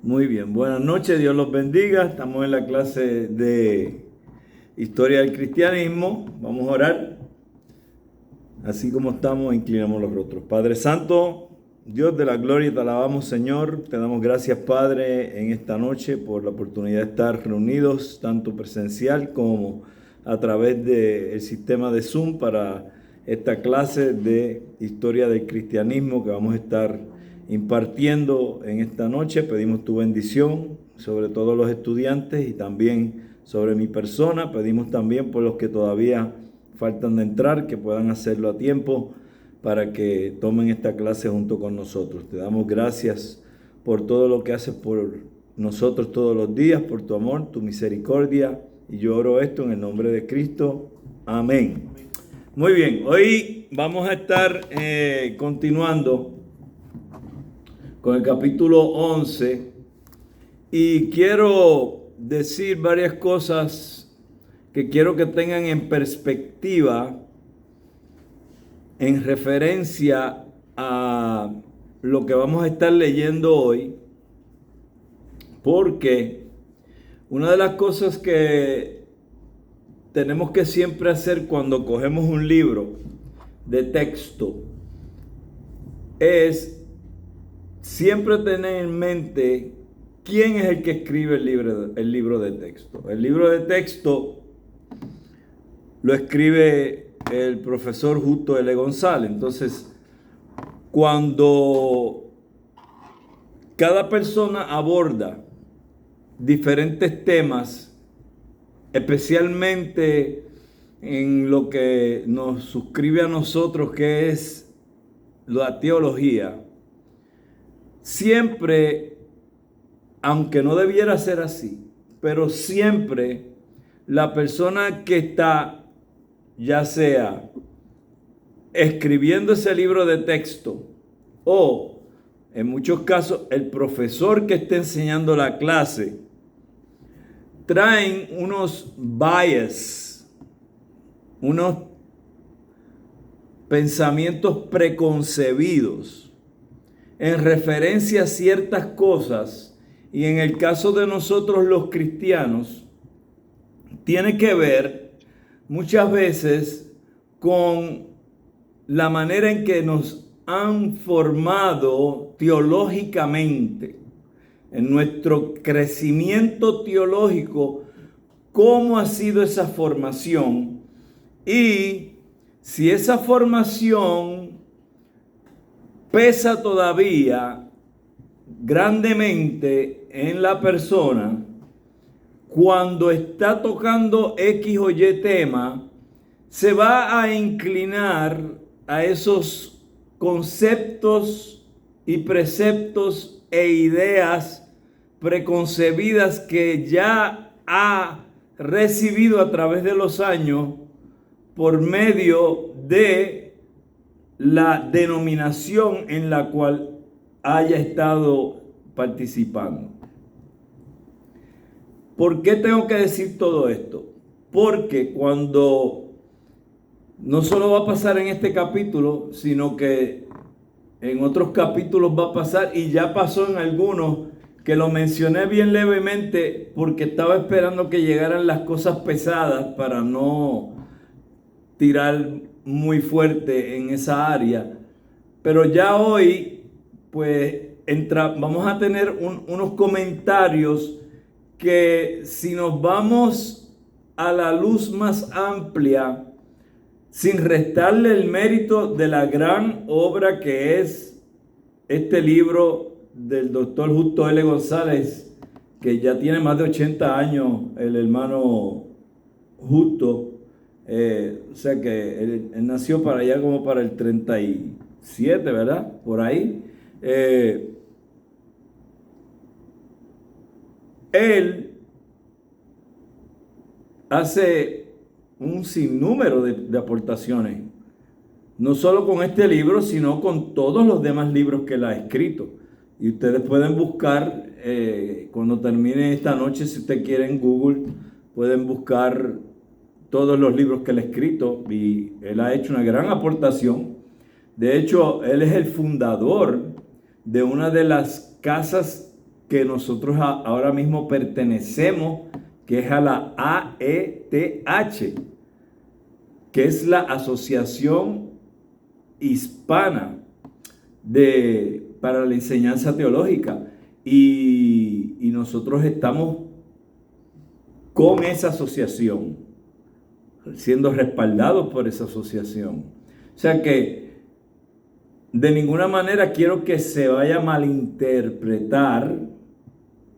Muy bien, buenas noches, Dios los bendiga. Estamos en la clase de Historia del Cristianismo. Vamos a orar. Así como estamos, inclinamos los rostros. Padre Santo, Dios de la gloria, te alabamos, Señor. Te damos gracias, Padre, en esta noche por la oportunidad de estar reunidos, tanto presencial como a través del sistema de Zoom para esta clase de Historia del Cristianismo que vamos a estar impartiendo en esta noche. Pedimos tu bendición sobre todos los estudiantes y también sobre mi persona. Pedimos también por los que todavía faltan de entrar, que puedan hacerlo a tiempo para que tomen esta clase junto con nosotros. Te damos gracias por todo lo que haces por nosotros todos los días, por tu amor, tu misericordia. Y yo oro esto en el nombre de Cristo. Amén. Muy bien, hoy vamos a estar continuando con el capítulo 11 y quiero decir varias cosas que quiero que tengan en perspectiva en referencia a lo que vamos a estar leyendo hoy, porque una de las cosas que tenemos que siempre hacer cuando cogemos un libro de texto es siempre tener en mente quién es el que escribe el libro de texto. El libro de texto lo escribe el profesor Justo L. González. Entonces, cuando cada persona aborda diferentes temas, especialmente en lo que nos suscribe a nosotros, que es la teología, siempre, aunque no debiera ser así, pero siempre la persona que está, ya sea escribiendo ese libro de texto o, en muchos casos, el profesor que está enseñando la clase, traen unos bias, unos pensamientos preconcebidos en referencia a ciertas cosas, y en el caso de nosotros los cristianos, tiene que ver muchas veces con la manera en que nos han formado teológicamente, en nuestro crecimiento teológico, cómo ha sido esa formación y si esa formación pesa todavía grandemente en la persona cuando está tocando X o Y tema, se va a inclinar a esos conceptos y preceptos e ideas preconcebidas que ya ha recibido a través de los años por medio de la denominación en la cual haya estado participando. ¿Por qué tengo que decir todo esto? Porque cuando no solo va a pasar en este capítulo, sino que en otros capítulos va a pasar, y ya pasó en algunos, que lo mencioné bien levemente porque estaba esperando que llegaran las cosas pesadas para no tirar muy fuerte en esa área. Pero ya hoy, pues, vamos a tener unos comentarios que, si nos vamos a la luz más amplia, sin restarle el mérito de la gran obra que es este libro del doctor Justo L. González, que ya tiene más de 80 años el hermano Justo, o sea que él nació para allá como para el 37, ¿verdad? Por ahí. Él hace un sinnúmero de aportaciones, no solo con este libro, sino con todos los demás libros que él ha escrito. Y ustedes pueden buscar, cuando termine esta noche, si ustedes quieren, en Google, pueden buscar todos los libros que él ha escrito, y él ha hecho una gran aportación. De hecho, él es el fundador de una de las casas que nosotros ahora mismo pertenecemos, que es a la AETH, que es la Asociación Hispana para la Enseñanza Teológica. Y nosotros estamos con esa asociación, siendo respaldados por esa asociación. O sea que de ninguna manera quiero que se vaya a malinterpretar,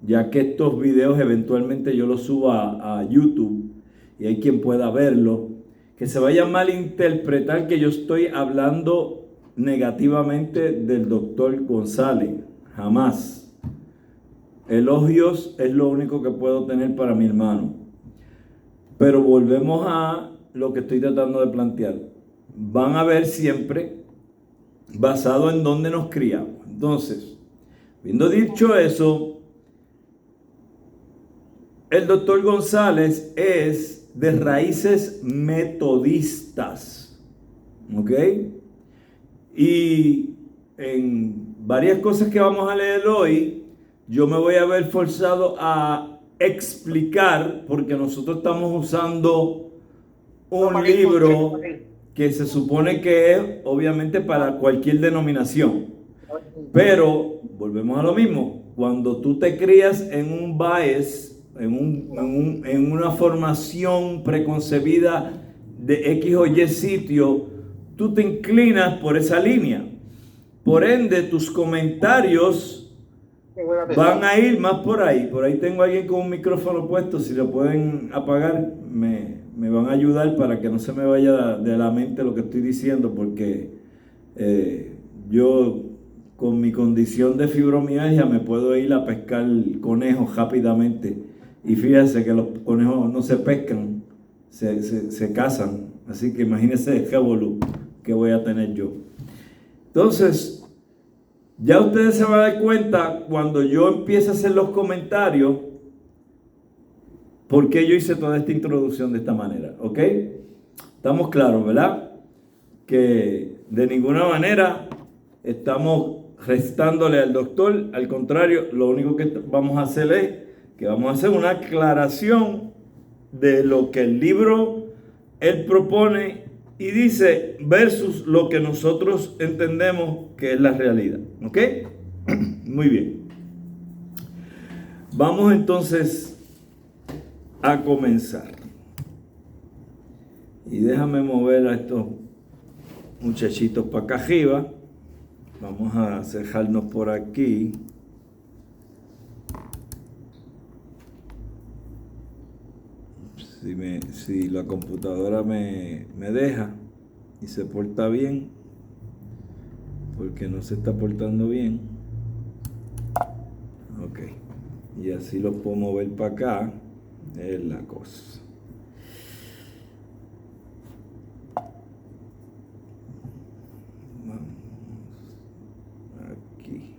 ya que estos videos eventualmente yo los subo a YouTube y hay quien pueda verlo, que se vaya a malinterpretar que yo estoy hablando negativamente del doctor González. Jamás. Elogios es lo único que puedo tener para mi hermano. Pero volvemos a lo que estoy tratando de plantear. Van a ver siempre basado en dónde nos criamos. Entonces, habiendo dicho eso, el doctor González es de raíces metodistas. ¿Ok? Y en varias cosas que vamos a leer hoy, yo me voy a ver forzado a explicar, porque nosotros estamos usando un libro que se supone que es obviamente para cualquier denominación. Pero volvemos a lo mismo. Cuando tú te crías en un bias, en una formación preconcebida de X o Y sitio, tú te inclinas por esa línea. Por ende, tus comentarios van a ir más por ahí. Por ahí tengo a alguien con un micrófono puesto. Si lo pueden apagar, me van a ayudar para que no se me vaya de la mente lo que estoy diciendo, porque yo con mi condición de fibromialgia me puedo ir a pescar conejos rápidamente. Y fíjense que los conejos no se pescan, se cazan. Así que imagínense el revolú que voy a tener yo. Entonces, ya ustedes se van a dar cuenta cuando yo empiece a hacer los comentarios por qué yo hice toda esta introducción de esta manera, ¿ok? Estamos claros, ¿verdad? Que de ninguna manera estamos restándole al doctor, al contrario, lo único que vamos a hacer es que vamos a hacer una aclaración de lo que el libro él propone y dice versus lo que nosotros entendemos que es la realidad. ¿Ok? Muy bien. Vamos entonces a comenzar. Y déjame mover a estos muchachitos para acá arriba. Vamos a cejarnos por aquí. Si la computadora me deja y se porta bien, porque no se está portando bien. Ok, y así los puedo mover para acá, es la cosa. Vamos aquí.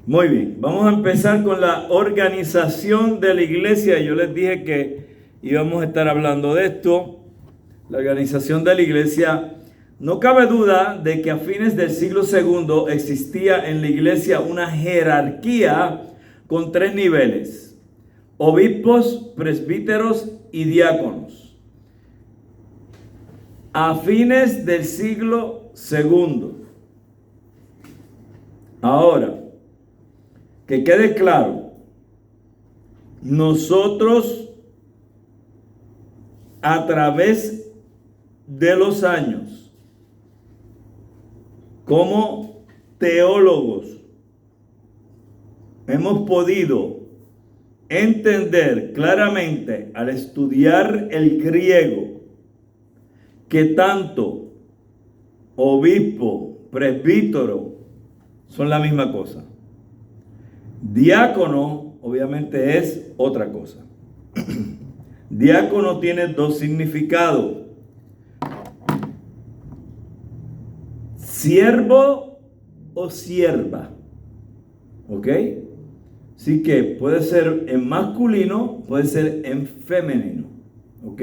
Muy bien, vamos a empezar con la organización de la iglesia. Yo les dije que íbamos a estar hablando de esto. La organización de la iglesia, no cabe duda de que a fines del siglo II existía en la iglesia una jerarquía con 3 niveles: obispos, presbíteros y diáconos. A fines del siglo II. Ahora, que quede claro, nosotros a través de los años, como teólogos, hemos podido entender claramente al estudiar el griego que tanto obispo, presbítero son la misma cosa. Diácono, obviamente, es otra cosa. Diácono tiene 2 significados: siervo o sierva. ¿Ok? Así que puede ser en masculino, puede ser en femenino. ¿Ok?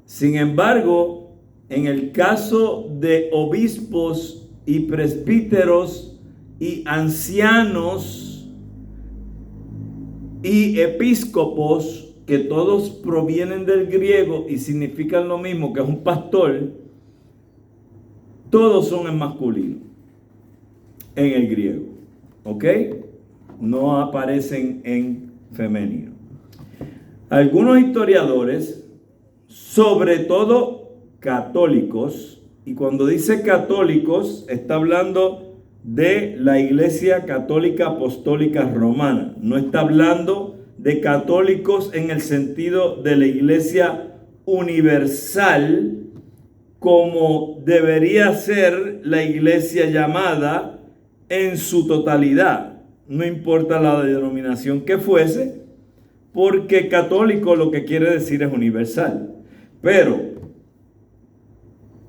Sin embargo, en el caso de obispos y presbíteros, y ancianos y episcopos, que todos provienen del griego y significan lo mismo, que es un pastor, todos son en masculino en el griego, ¿ok? No aparecen en femenino. Algunos historiadores, sobre todo católicos, y cuando dice católicos está hablando de la Iglesia Católica Apostólica Romana, no está hablando de católicos en el sentido de la Iglesia universal, como debería ser la iglesia llamada en su totalidad, no importa la denominación que fuese, porque católico lo que quiere decir es universal. Pero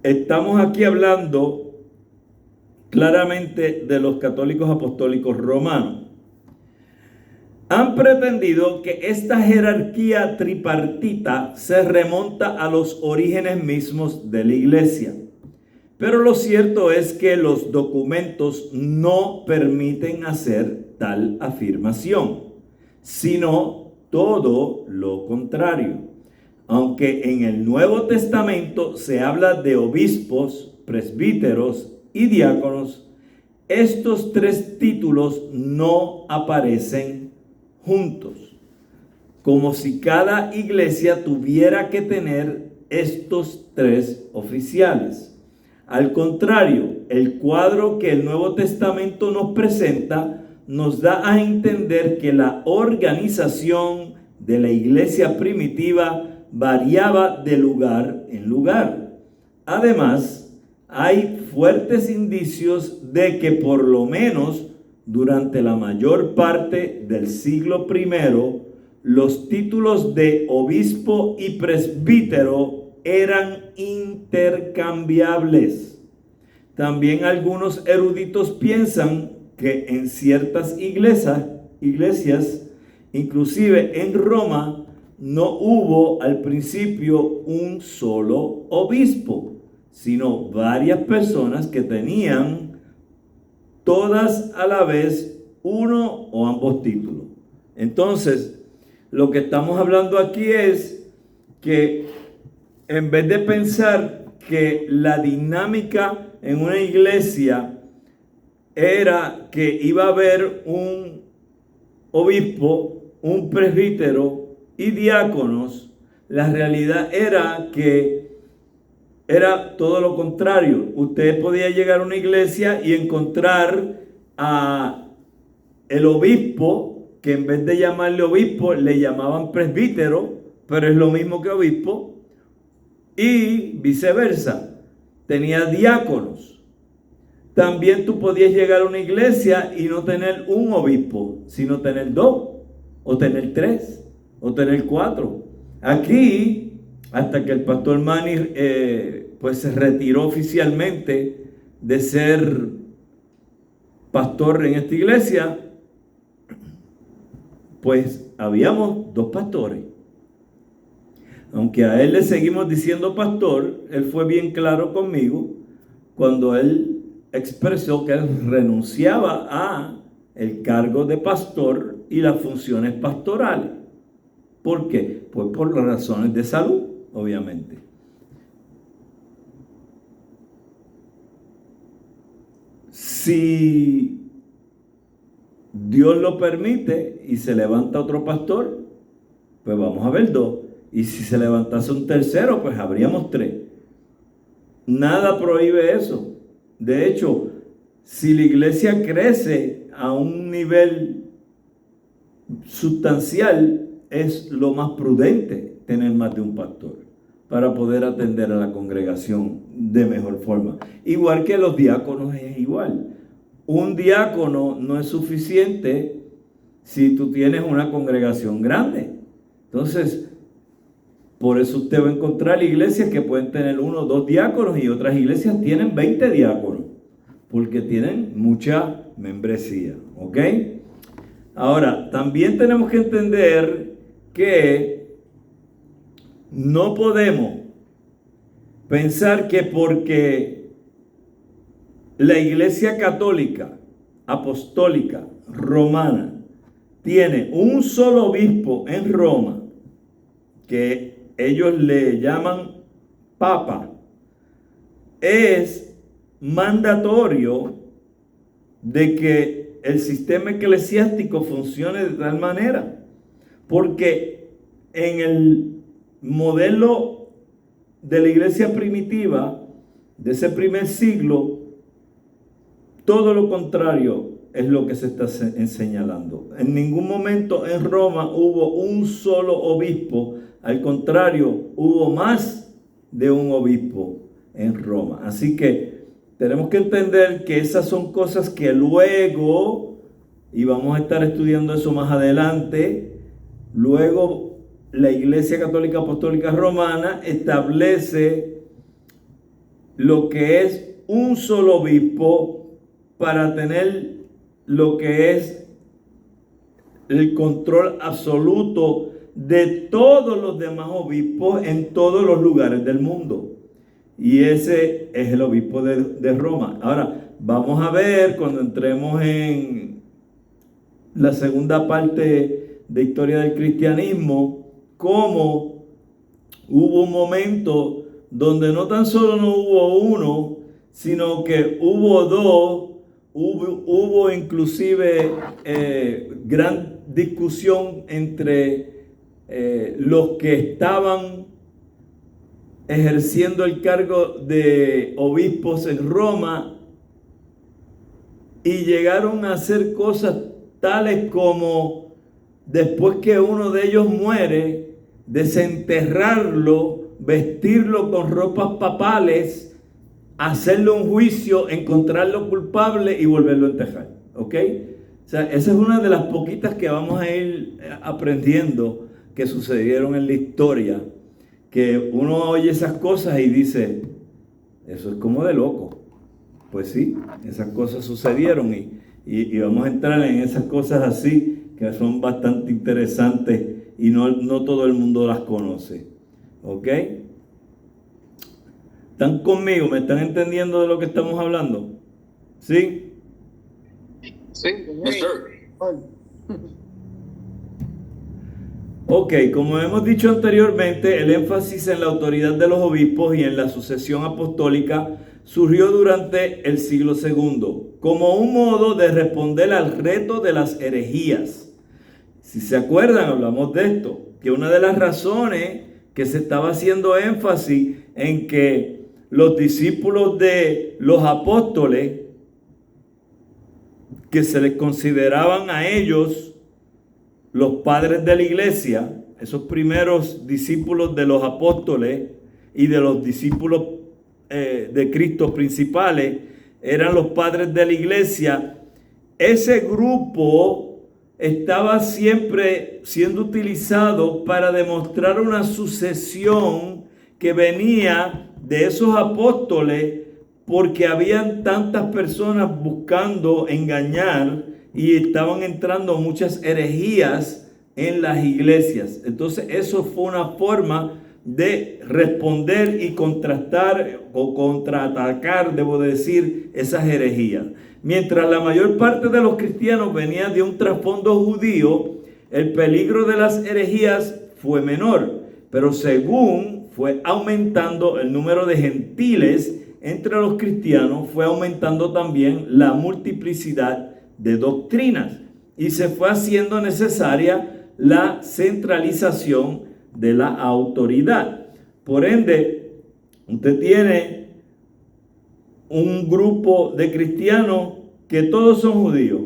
estamos aquí hablando claramente de los católicos apostólicos romanos. Han pretendido que esta jerarquía tripartita se remonta a los orígenes mismos de la iglesia. Pero lo cierto es que los documentos no permiten hacer tal afirmación, sino todo lo contrario. Aunque en el Nuevo Testamento se habla de obispos, presbíteros y diáconos, estos tres títulos no aparecen juntos, como si cada iglesia tuviera que tener estos tres oficiales. Al contrario, el cuadro que el Nuevo Testamento nos presenta nos da a entender que la organización de la iglesia primitiva variaba de lugar en lugar. Además, hay fuertes indicios de que por lo menos durante la mayor parte del siglo I, los títulos de obispo y presbítero eran intercambiables. También algunos eruditos piensan que en ciertas iglesias, inclusive en Roma, no hubo al principio un solo obispo, sino varias personas que tenían todas a la vez uno o ambos títulos. Entonces, lo que estamos hablando aquí es que en vez de pensar que la dinámica en una iglesia era que iba a haber un obispo, un presbítero y diáconos, la realidad era que era todo lo contrario. Usted podía llegar a una iglesia y encontrar a el obispo, que en vez de llamarle obispo, le llamaban presbítero, pero es lo mismo que obispo, y viceversa. Tenía diáconos. También tú podías llegar a una iglesia y no tener un obispo, sino tener dos, o tener tres, o tener cuatro. Aquí, hasta que el pastor Manny pues se retiró oficialmente de ser pastor en esta iglesia, pues habíamos dos pastores. Aunque a él le seguimos diciendo pastor, él fue bien claro conmigo cuando él expresó que él renunciaba a el cargo de pastor y las funciones pastorales. ¿Por qué? Pues por las razones de salud, obviamente. Si Dios lo permite y se levanta otro pastor, pues vamos a ver dos. Y si se levantase un tercero, pues habríamos tres. Nada prohíbe eso. De hecho, si la iglesia crece a un nivel sustancial, es lo más prudente tener más de un pastor para poder atender a la congregación de mejor forma. Igual que los diáconos es igual. Un diácono no es suficiente si tú tienes una congregación grande. Entonces, por eso usted va a encontrar iglesias que pueden tener 1 o 2 diáconos y otras iglesias tienen 20 diáconos, porque tienen mucha membresía, ¿ok? Ahora, también tenemos que entender que no podemos pensar que porque la Iglesia Católica Apostólica Romana tiene un solo obispo en Roma, que ellos le llaman Papa, es mandatorio de que el sistema eclesiástico funcione de tal manera, porque en el modelo de la iglesia primitiva, de ese primer siglo, todo lo contrario es lo que se está señalando. En ningún momento en Roma hubo un solo obispo, al contrario, hubo más de un obispo en Roma. Así que tenemos que entender que esas son cosas que luego, y vamos a estar estudiando eso más adelante, luego la Iglesia Católica Apostólica Romana establece lo que es un solo obispo para tener lo que es el control absoluto de todos los demás obispos en todos los lugares del mundo. Y ese es el obispo de Roma. Ahora, vamos a ver cuando entremos en la segunda parte de historia del cristianismo, cómo hubo un momento donde no tan solo no hubo uno, sino que hubo dos, hubo inclusive gran discusión entre los que estaban ejerciendo el cargo de obispos en Roma, y llegaron a hacer cosas tales como, después que uno de ellos muere, desenterrarlo, vestirlo con ropas papales, hacerle un juicio, encontrarlo culpable y volverlo a enterrar. ¿Ok? O sea, esa es una de las poquitas que vamos a ir aprendiendo que sucedieron en la historia, que uno oye esas cosas y dice, eso es como de loco. Pues sí, esas cosas sucedieron y vamos a entrar en esas cosas así, que son bastante interesantes y no todo el mundo las conoce. ¿Ok? ¿Están conmigo? ¿Me están entendiendo de lo que estamos hablando? ¿Sí? Sí, Yes, sir. Ok, como hemos dicho anteriormente, el énfasis en la autoridad de los obispos y en la sucesión apostólica surgió durante el siglo II, como un modo de responder al reto de las herejías. Si se acuerdan, hablamos de esto, que una de las razones que se estaba haciendo énfasis en que los discípulos de los apóstoles, que se les consideraban a ellos los padres de la iglesia, esos primeros discípulos de los apóstoles y de los discípulos de Cristo principales, eran los padres de la iglesia. Ese grupo estaba siempre siendo utilizado para demostrar una sucesión que venía de esos apóstoles, porque habían tantas personas buscando engañar y estaban entrando muchas herejías en las iglesias. Entonces eso fue una forma de responder y contrastar o contraatacar, debo decir, esas herejías. Mientras la mayor parte de los cristianos venía de un trasfondo judío, el peligro de las herejías fue menor, pero según fue aumentando el número de gentiles entre los cristianos, fue aumentando también la multiplicidad de doctrinas y se fue haciendo necesaria la centralización de la autoridad. Por ende, usted tiene un grupo de cristianos que todos son judíos,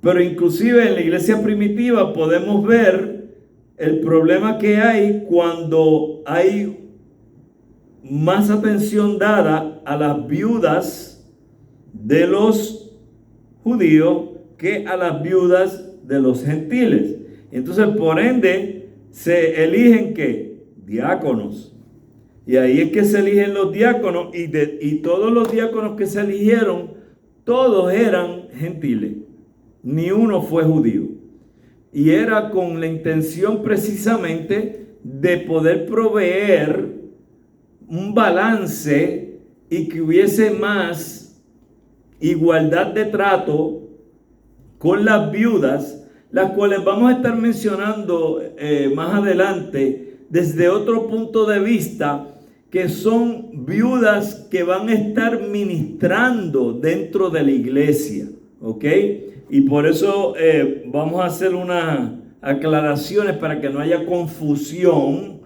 pero inclusive en la iglesia primitiva podemos ver el problema que hay cuando hay más atención dada a las viudas de los judíos que a las viudas de los gentiles. Entonces, por ende, se eligen ¿qué? Diáconos. Y ahí es que se eligen los diáconos, y todos los diáconos que se eligieron, todos eran gentiles. Ni uno fue judío. Y era con la intención precisamente de poder proveer un balance y que hubiese más igualdad de trato con las viudas, las cuales vamos a estar mencionando más adelante desde otro punto de vista, que son viudas que van a estar ministrando dentro de la iglesia, ¿ok? Y por eso vamos a hacer unas aclaraciones para que no haya confusión,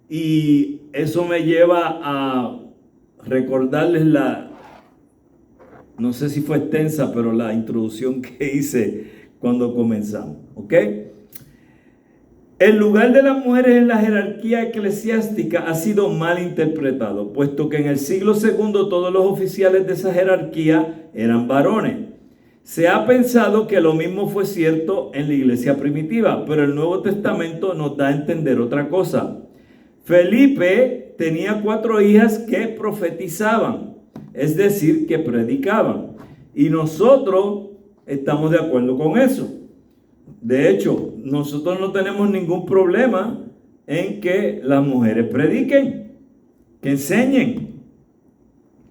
y eso me lleva a recordarles no sé si fue extensa, pero la introducción que hice cuando comenzamos, ¿ok? El lugar de las mujeres en la jerarquía eclesiástica ha sido mal interpretado, puesto que en el siglo II todos los oficiales de esa jerarquía eran varones. Se ha pensado que lo mismo fue cierto en la iglesia primitiva, pero el Nuevo Testamento nos da a entender otra cosa. Felipe tenía 4 hijas que profetizaban, es decir, que predicaban. Y nosotros estamos de acuerdo con eso. De hecho, nosotros no tenemos ningún problema en que las mujeres prediquen, que enseñen.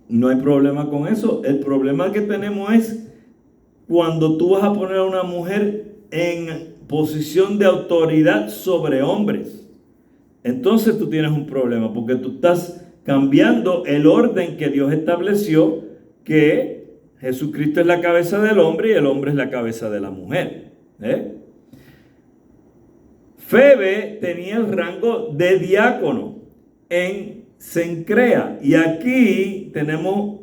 No hay problema con eso. El problema que tenemos es cuando tú vas a poner a una mujer en posición de autoridad sobre hombres. Entonces tú tienes un problema, porque tú estás cambiando el orden que Dios estableció, que Jesucristo es la cabeza del hombre y el hombre es la cabeza de la mujer. Febe tenía el rango de diácono en Cencrea, y aquí tenemos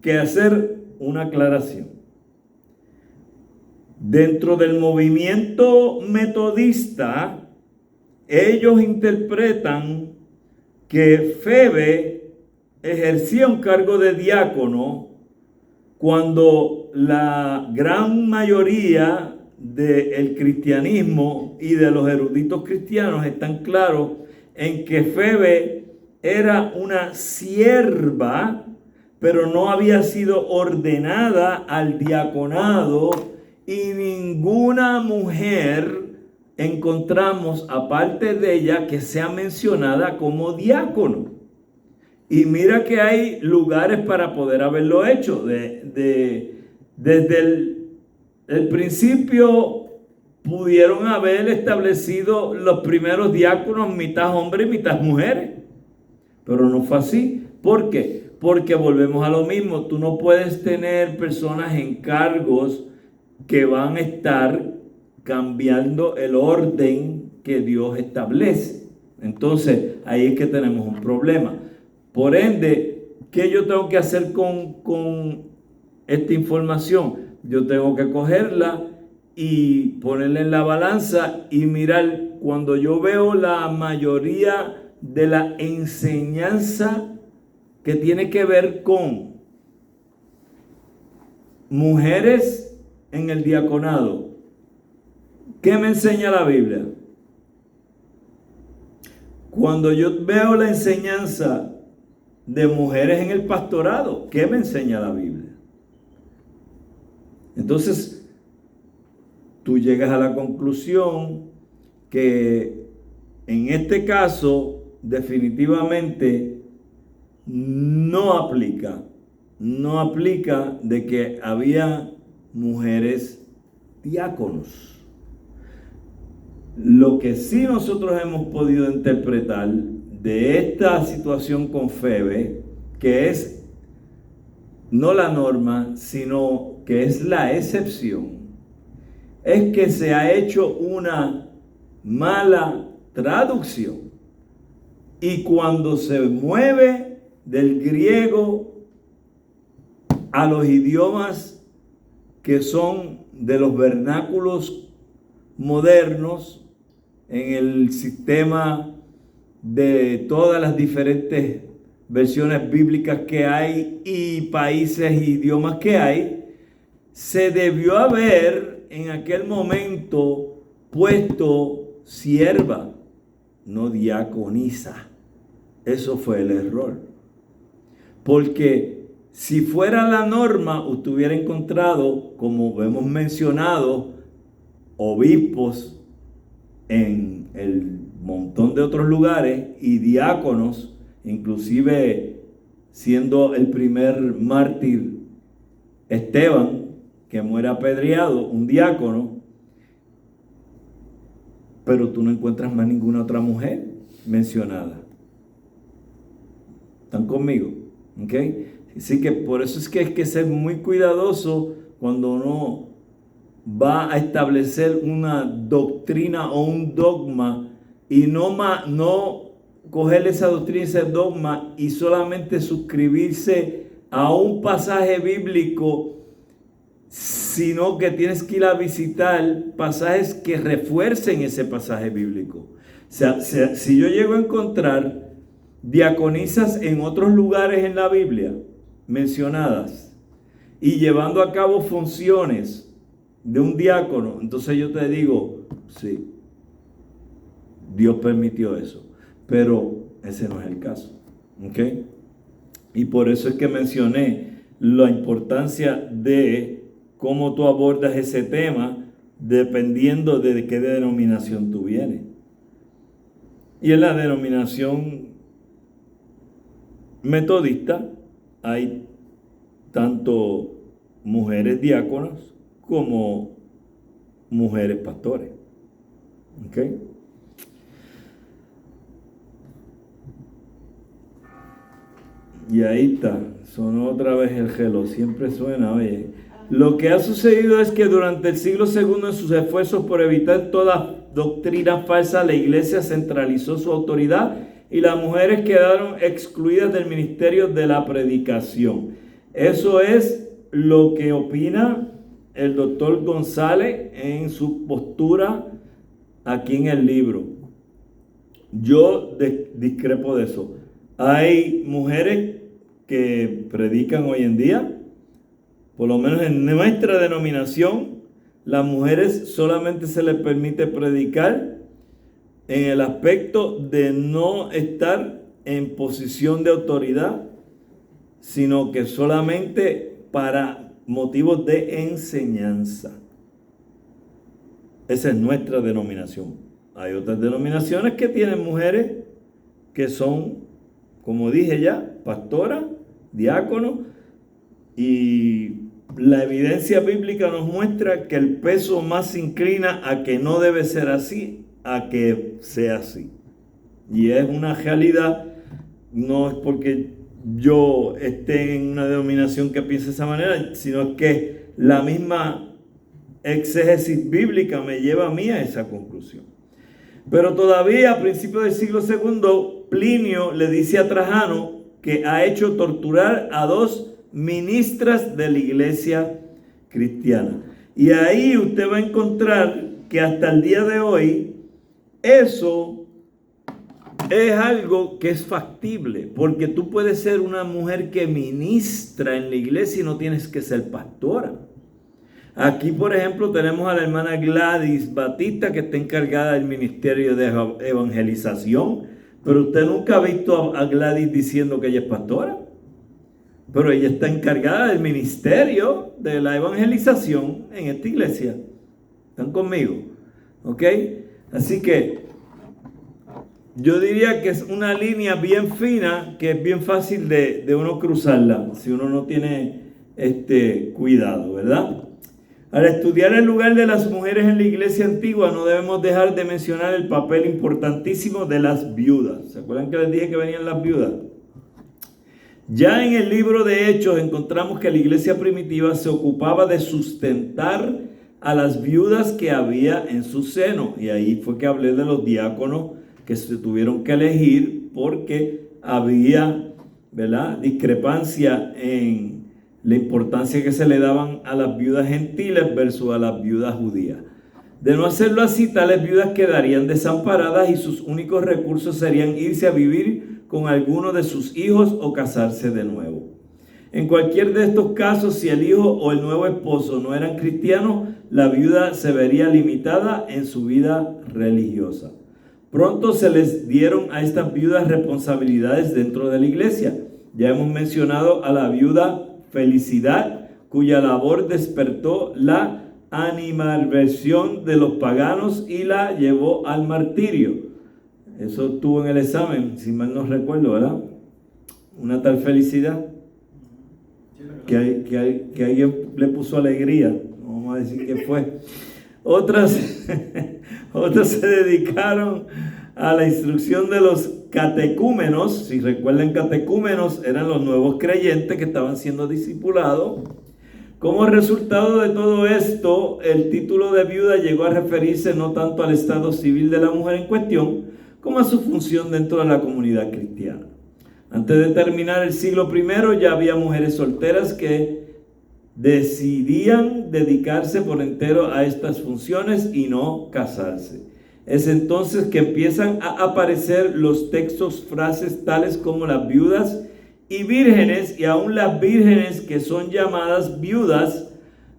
que hacer una aclaración. Dentro del movimiento metodista, ellos interpretan que Febe ejercía un cargo de diácono cuando la gran mayoría del cristianismo y de los eruditos cristianos están claros en que Febe era una sierva, pero no había sido ordenada al diaconado, y ninguna mujer encontramos aparte de ella que sea mencionada como diácono. Y mira que hay lugares para poder haberlo hecho. Desde el principio pudieron haber establecido los primeros diáconos mitad hombres y mitad mujeres, pero no fue así. ¿Por qué? Porque volvemos a lo mismo. Tú no puedes tener personas en cargos que van a estar cambiando el orden que Dios establece. Entonces, ahí es que tenemos un problema. Por ende, ¿qué yo tengo que hacer con esta información? Yo tengo que cogerla y ponerla en la balanza y mirar. Cuando yo veo la mayoría de la enseñanza que tiene que ver con mujeres en el diaconado, ¿qué me enseña la Biblia? Cuando yo veo la enseñanza de mujeres en el pastorado, ¿qué me enseña la Biblia? Entonces, tú llegas a la conclusión que en este caso definitivamente no aplica de que había mujeres diáconos. Lo que sí nosotros hemos podido interpretar de esta situación con Febe, que es no la norma, sino que es la excepción, es que se ha hecho una mala traducción. Y cuando se mueve del griego a los idiomas que son de los vernáculos modernos, en el sistema de todas las diferentes versiones bíblicas que hay y países e idiomas que hay, se debió haber en aquel momento puesto sierva, no diaconisa. Eso fue el error. Porque si fuera la norma, usted hubiera encontrado, como hemos mencionado, obispos en el montón de otros lugares y diáconos, inclusive siendo el primer mártir Esteban, que muere apedreado, un diácono, pero tú no encuentras más ninguna otra mujer mencionada. ¿Están conmigo? ¿Ok? Así que por eso es que hay que ser muy cuidadoso cuando uno va a establecer una doctrina o un dogma y no coger esa doctrina, ese dogma y solamente suscribirse a un pasaje bíblico, sino que tienes que ir a visitar pasajes que refuercen ese pasaje bíblico. O sea, si yo llego a encontrar diaconisas en otros lugares en la Biblia mencionadas y llevando a cabo funciones de un diácono, entonces yo te digo, sí, Dios permitió eso, pero ese no es el caso, ¿ok? Y por eso es que mencioné la importancia de cómo tú abordas ese tema dependiendo de qué denominación tú vienes. Y en la denominación metodista hay tanto mujeres diáconas como mujeres pastores. ¿Ok? Y ahí está, sonó otra vez el gelo, siempre suena, oye. Lo que ha sucedido es que durante el siglo II, en sus esfuerzos por evitar toda doctrina falsa, la iglesia centralizó su autoridad y las mujeres quedaron excluidas del ministerio de la predicación. Eso es lo que opina el doctor González en su postura aquí en el libro. Yo discrepo de eso. Hay mujeres que predican hoy en día, por lo menos en nuestra denominación, las mujeres solamente se les permite predicar en el aspecto de no estar en posición de autoridad, sino que solamente para motivos de enseñanza. Esa es nuestra denominación. Hay otras denominaciones que tienen mujeres que son, como dije ya, pastoras, diáconos, y la evidencia bíblica nos muestra que el peso más se inclina a que no debe ser así, a que sea así. Y es una realidad, no es porque yo esté en una denominación que piense de esa manera, sino que la misma exégesis bíblica me lleva a mí a esa conclusión. Pero todavía a principios del siglo II, Plinio le dice a Trajano que ha hecho torturar a 2 ministras de la iglesia cristiana. Y ahí usted va a encontrar que hasta el día de hoy eso es algo que es factible, porque tú puedes ser una mujer que ministra en la iglesia y no tienes que ser pastora. Aquí, por ejemplo, tenemos a la hermana Gladys Batista, que está encargada del ministerio de evangelización, pero usted nunca ha visto a Gladys diciendo que ella es pastora. Pero ella está encargada del ministerio de la evangelización en esta iglesia. ¿Están conmigo? ¿Ok? Así que yo diría que es una línea bien fina, que es bien fácil de uno cruzarla, si uno no tiene cuidado, ¿verdad? Al estudiar el lugar de las mujeres en la iglesia antigua, no debemos dejar de mencionar el papel importantísimo de las viudas. ¿Se acuerdan que les dije que venían las viudas? Ya en el libro de Hechos encontramos que la iglesia primitiva se ocupaba de sustentar a las viudas que había en su seno. Y ahí fue que hablé de los diáconos que se tuvieron que elegir porque había, ¿verdad?, discrepancia en la importancia que se le daban a las viudas gentiles versus a las viudas judías. De no hacerlo así, tales viudas quedarían desamparadas y sus únicos recursos serían irse a vivir con alguno de sus hijos o casarse de nuevo. En cualquier de estos casos, si el hijo o el nuevo esposo no eran cristianos, la viuda se vería limitada en su vida religiosa. Pronto se les dieron a estas viudas responsabilidades dentro de la iglesia. Ya hemos mencionado a la viuda Felicidad, cuya labor despertó la animadversión de los paganos y la llevó al martirio. Eso estuvo en el examen, si mal no recuerdo, ¿verdad? Una tal Felicidad. que alguien le puso alegría, no vamos a decir que fue. Otras se dedicaron a la instrucción de los catecúmenos. Si recuerdan, catecúmenos eran los nuevos creyentes que estaban siendo discipulados. Como resultado de todo esto, el título de viuda llegó a referirse no tanto al estado civil de la mujer en cuestión, como a su función dentro de la comunidad cristiana. Antes de terminar el siglo I, ya había mujeres solteras que decidían dedicarse por entero a estas funciones y no casarse. Es entonces que empiezan a aparecer los textos, frases tales como las viudas y vírgenes, y aún las vírgenes que son llamadas viudas.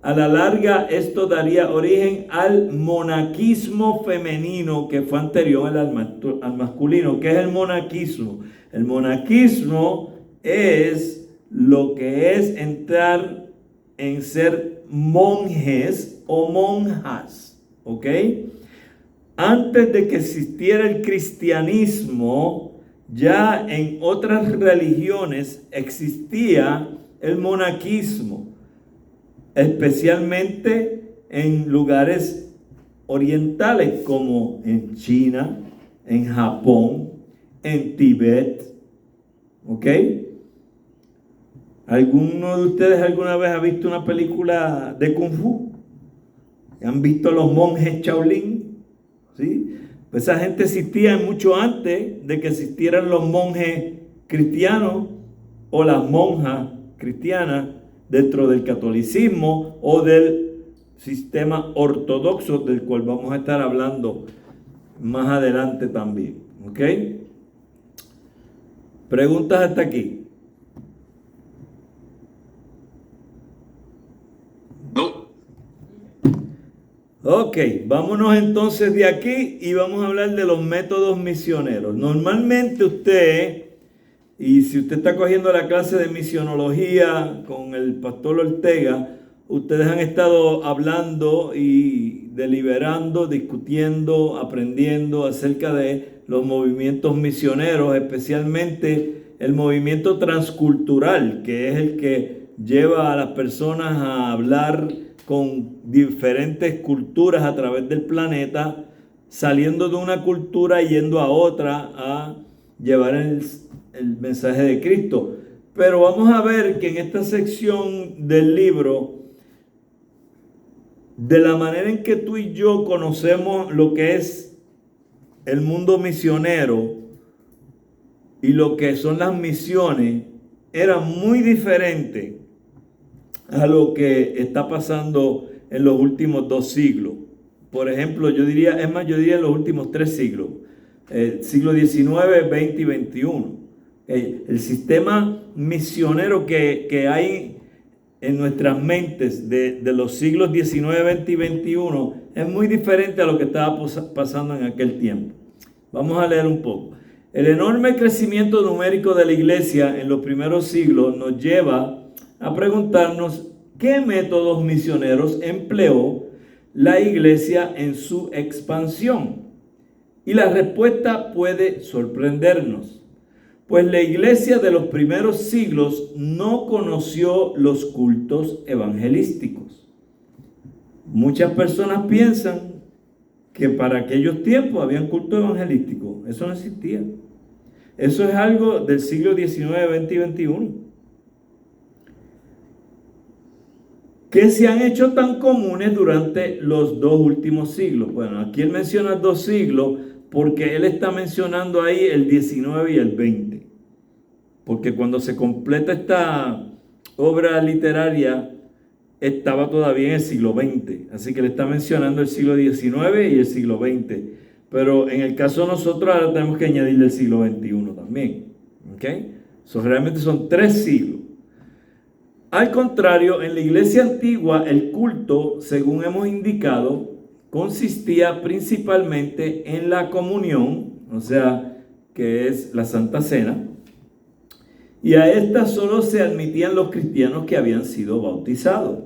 A la larga, esto daría origen al monaquismo femenino, que fue anterior al masculino. ¿Qué es el monaquismo? El monaquismo es lo que es entrar en ser monjes o monjas, ¿ok? Antes de que existiera el cristianismo, ya en otras religiones existía el monaquismo, especialmente en lugares orientales como en China, en Japón, en Tibet, ¿ok? ¿Alguno de ustedes alguna vez ha visto una película de Kung Fu? ¿Han visto los monjes Shaolin? ¿Sí? Pues esa gente existía mucho antes de que existieran los monjes cristianos o las monjas cristianas dentro del catolicismo o del sistema ortodoxo, del cual vamos a estar hablando más adelante también. ¿Ok? ¿Preguntas hasta aquí? No. Ok, vámonos entonces de aquí y vamos a hablar de los métodos misioneros. Normalmente usted, y si usted está cogiendo la clase de misionología con el pastor Ortega, ustedes han estado hablando y deliberando, discutiendo, aprendiendo acerca de los movimientos misioneros, especialmente el movimiento transcultural, que es el que lleva a las personas a hablar con diferentes culturas a través del planeta, saliendo de una cultura y yendo a otra a llevar el mensaje de Cristo. Pero vamos a ver que en esta sección del libro, de la manera en que tú y yo conocemos lo que es el mundo misionero y lo que son las misiones, era muy diferente a lo que está pasando en los últimos 2 siglos. Por ejemplo, yo diría en los últimos 3 siglos, siglo XIX, XX y XXI. El sistema misionero que hay en nuestras mentes de los siglos XIX, XX y XXI es muy diferente a lo que estaba pasando en aquel tiempo. Vamos a leer un poco. El enorme crecimiento numérico de la iglesia en los primeros siglos nos lleva a preguntarnos qué métodos misioneros empleó la iglesia en su expansión. Y la respuesta puede sorprendernos, pues la iglesia de los primeros siglos no conoció los cultos evangelísticos. Muchas personas piensan que para aquellos tiempos habían culto evangelístico. Eso no existía. Eso es algo del siglo XIX, XX y XXI. Que se han hecho tan comunes durante los 2 últimos siglos. Bueno, aquí él menciona 2 siglos porque él está mencionando ahí el 19 y el 20. Porque cuando se completa esta obra literaria, estaba todavía en el siglo XX. Así que le está mencionando el siglo XIX y el siglo XX. Pero en el caso de nosotros ahora tenemos que añadirle el siglo XXI también. ¿Ok? Realmente son 3 siglos. Al contrario, en la iglesia antigua, el culto, según hemos indicado, consistía principalmente en la comunión, o sea, que es la Santa Cena, y a esta solo se admitían los cristianos que habían sido bautizados.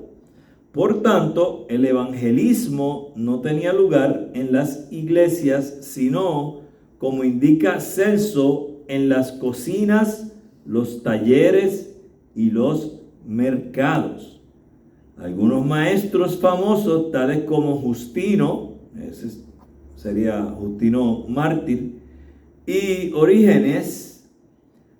Por tanto, el evangelismo no tenía lugar en las iglesias, sino, como indica Celso, en las cocinas, los talleres y los mercados. Algunos maestros famosos, tales como Justino, ese sería Justino mártir, y Orígenes,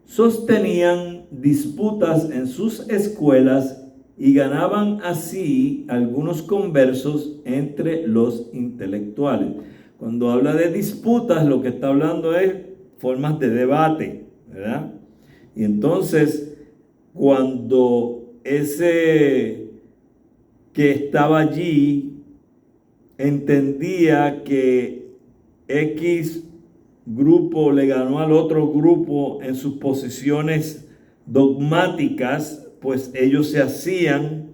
sostenían disputas en sus escuelas y ganaban así algunos conversos entre los intelectuales. Cuando habla de disputas, lo que está hablando es formas de debate, ¿verdad? Y entonces, cuando ese que estaba allí entendía que X grupo le ganó al otro grupo en sus posiciones dogmáticas, pues ellos se hacían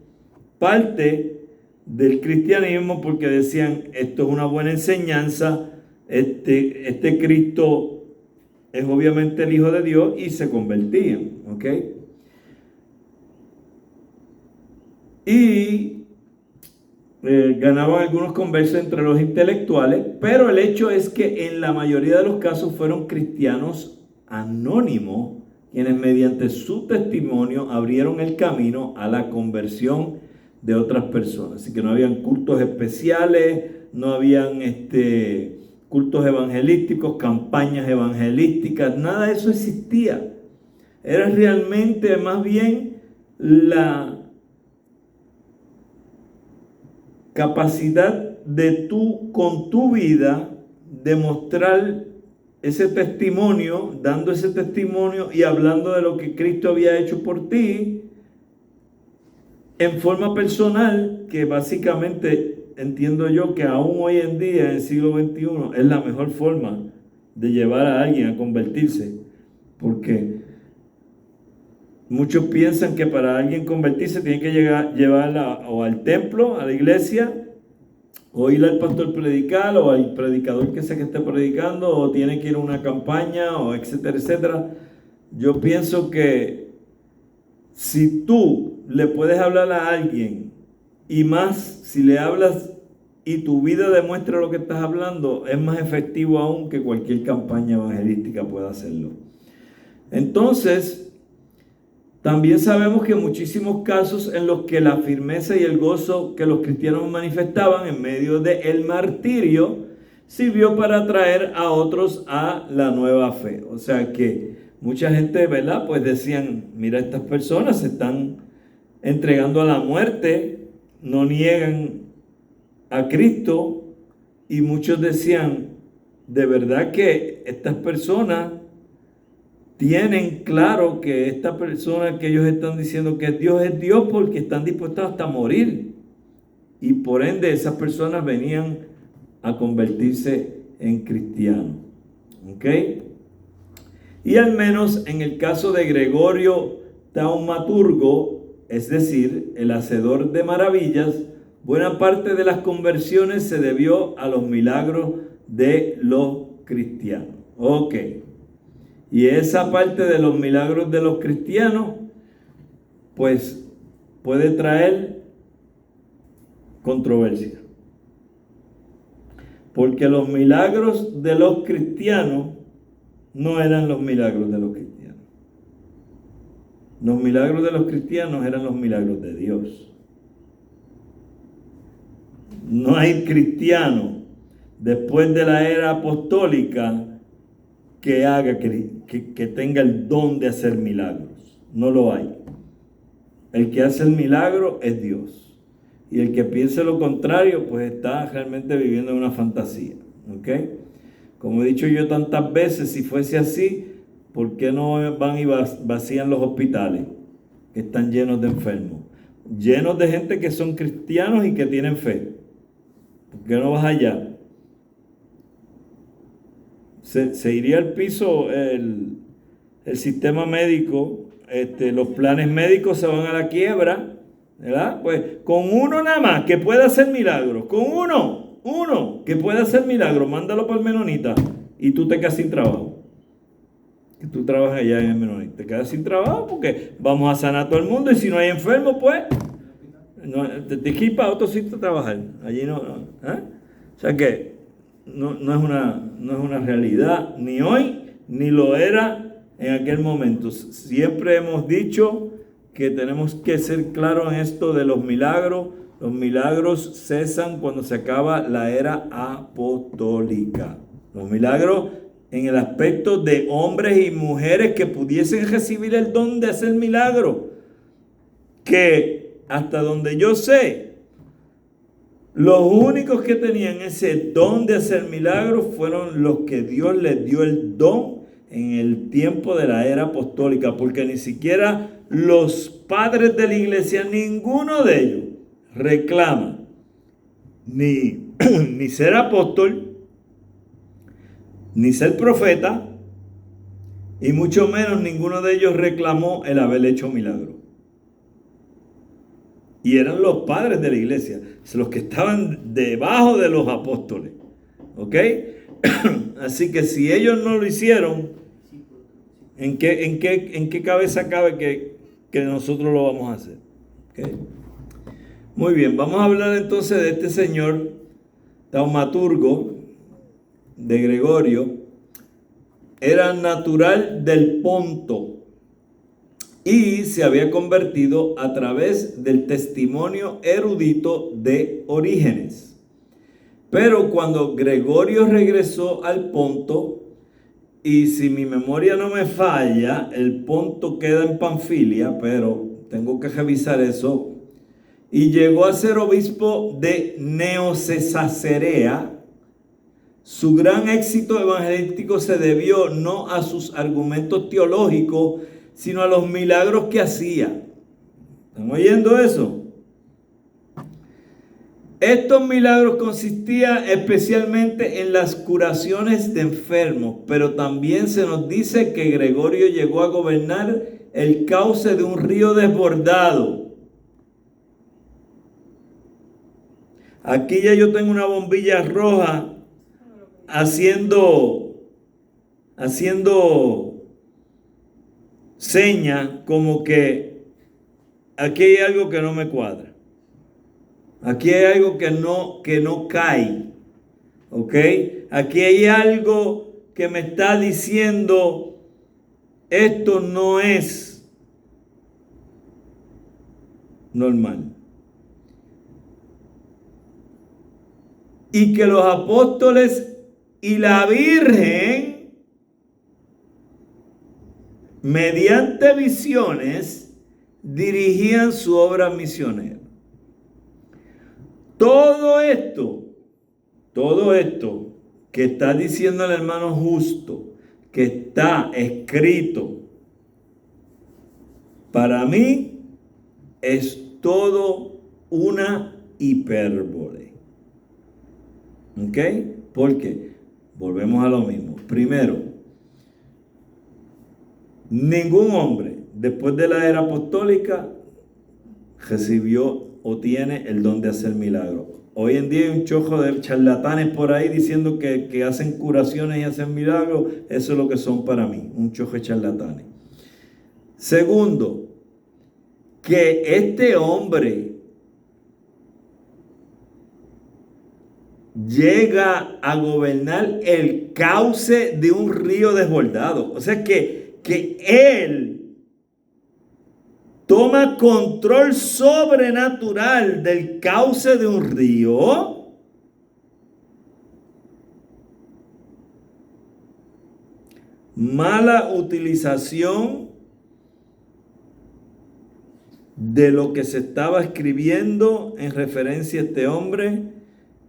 parte del cristianismo porque decían, esto es una buena enseñanza, este Cristo es obviamente el Hijo de Dios, y se convertían, ¿ok? Y ganaban algunos conversos entre los intelectuales, pero el hecho es que en la mayoría de los casos fueron cristianos anónimos quienes mediante su testimonio abrieron el camino a la conversión de otras personas. Así que no habían cultos especiales, no habían cultos evangelísticos, campañas evangelísticas, nada de eso existía. Era realmente más bien la capacidad de tú con tu vida demostrar ese testimonio, dando ese testimonio y hablando de lo que Cristo había hecho por ti en forma personal, que básicamente entiendo yo que aún hoy en día, en el siglo XXI, es la mejor forma de llevar a alguien a convertirse, porque muchos piensan que para alguien convertirse tiene que llevarla o al templo, a la iglesia, o ir al pastor predicar, o al predicador que sea que esté predicando, o tiene que ir a una campaña, o etcétera, etcétera. Yo pienso que si tú le puedes hablar a alguien, y más si le hablas y tu vida demuestra lo que estás hablando, es más efectivo aún que cualquier campaña evangelística pueda hacerlo. Entonces, también sabemos que muchísimos casos en los que la firmeza y el gozo que los cristianos manifestaban en medio del martirio sirvió para atraer a otros a la nueva fe. O sea que mucha gente, ¿verdad? Pues decían, mira, estas personas se están entregando a la muerte, no niegan a Cristo, y muchos decían, de verdad que estas personas tienen claro que esta persona que ellos están diciendo que Dios es Dios, porque están dispuestos hasta a morir. Y por ende esas personas venían a convertirse en cristianos. ¿Ok? Y al menos en el caso de Gregorio Taumaturgo, es decir, el hacedor de maravillas, buena parte de las conversiones se debió a los milagros de los cristianos. Ok. Y esa parte de los milagros de los cristianos, pues puede traer controversia. Porque los milagros de los cristianos no eran los milagros de los cristianos. Los milagros de los cristianos eran los milagros de Dios. No hay cristiano después de la era apostólica que haga, que tenga el don de hacer milagros. No lo hay. El que hace el milagro es Dios. Y el que piense lo contrario, pues está realmente viviendo en una fantasía. ¿Ok? Como he dicho yo tantas veces, si fuese así, ¿por qué no van y vacían los hospitales que están llenos de enfermos? Llenos de gente que son cristianos y que tienen fe. ¿Por qué no vas allá? Se iría al piso el sistema médico, los planes médicos se van a la quiebra, ¿verdad? Pues con uno nada más que pueda hacer milagros, con uno que pueda hacer milagros, mándalo para el Menonita y tú te quedas sin trabajo. Que tú trabajas allá en el Menonita, te quedas sin trabajo porque vamos a sanar a todo el mundo, y si no hay enfermo, pues no, te tienes que ir para otro sitio a trabajar. Allí no. ¿Eh? O sea que no es una realidad, ni hoy, ni lo era en aquel momento. Siempre hemos dicho que tenemos que ser claros en esto de los milagros. Los milagros cesan cuando se acaba la era apostólica. Los milagros en el aspecto de hombres y mujeres que pudiesen recibir el don de hacer milagros. Que hasta donde yo sé, los únicos que tenían ese don de hacer milagros fueron los que Dios les dio el don en el tiempo de la era apostólica, porque ni siquiera los padres de la iglesia, ninguno de ellos reclama ni ser apóstol, ni ser profeta, y mucho menos ninguno de ellos reclamó el haber hecho milagros. Y eran los padres de la iglesia, los que estaban debajo de los apóstoles. ¿Ok? Así que si ellos no lo hicieron, ¿en qué cabeza cabe que nosotros lo vamos a hacer? ¿Okay? Muy bien, vamos a hablar entonces de este señor taumaturgo de Gregorio. Era natural del Ponto y se había convertido a través del testimonio erudito de Orígenes. Pero cuando Gregorio regresó al Ponto, y si mi memoria no me falla, el Ponto queda en Panfilia, pero tengo que revisar eso, y llegó a ser obispo de Neocesarea, su gran éxito evangelístico se debió no a sus argumentos teológicos, sino a los milagros que hacía. ¿Están oyendo eso? Estos milagros consistían especialmente en las curaciones de enfermos, pero también se nos dice que Gregorio llegó a gobernar el cauce de un río desbordado. Aquí ya yo tengo una bombilla roja haciendo seña como que aquí hay algo que no me cuadra. Aquí hay algo que no cae. ¿Ok? Aquí hay algo que me está diciendo esto no es normal. Y que los apóstoles y la Virgen, mediante visiones, dirigían su obra misionera. Todo esto que está diciendo el hermano Justo, que está escrito, para mí es todo una hipérbole. ¿Ok? Porque volvemos a lo mismo. Primero, ningún hombre después de la era apostólica recibió o tiene el don de hacer milagros. Hoy en día hay un chojo de charlatanes por ahí diciendo que hacen curaciones y hacen milagros. Eso es lo que son para mí, un chojo de charlatanes. Segundo, que este hombre llega a gobernar el cauce de un río desbordado. O sea que él toma control sobrenatural del cauce de un río. Mala utilización de lo que se estaba escribiendo en referencia a este hombre.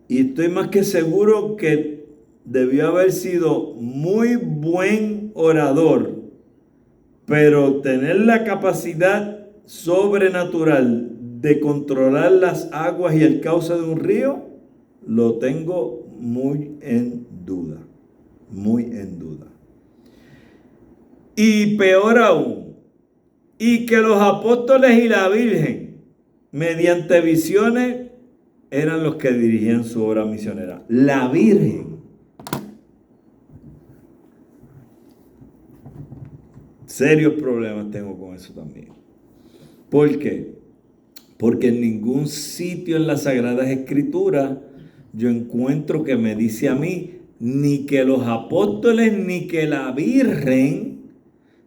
Y estoy más que seguro que debió haber sido muy buen orador, pero tener la capacidad sobrenatural de controlar las aguas y el cauce de un río, lo tengo muy en duda, muy en duda. Y peor aún, y que los apóstoles y la Virgen, mediante visiones, eran los que dirigían su obra misionera. La Virgen. Serios problemas tengo con eso también. ¿Por qué? Porque en ningún sitio en las Sagradas Escrituras yo encuentro que me dice a mí ni que los apóstoles ni que la Virgen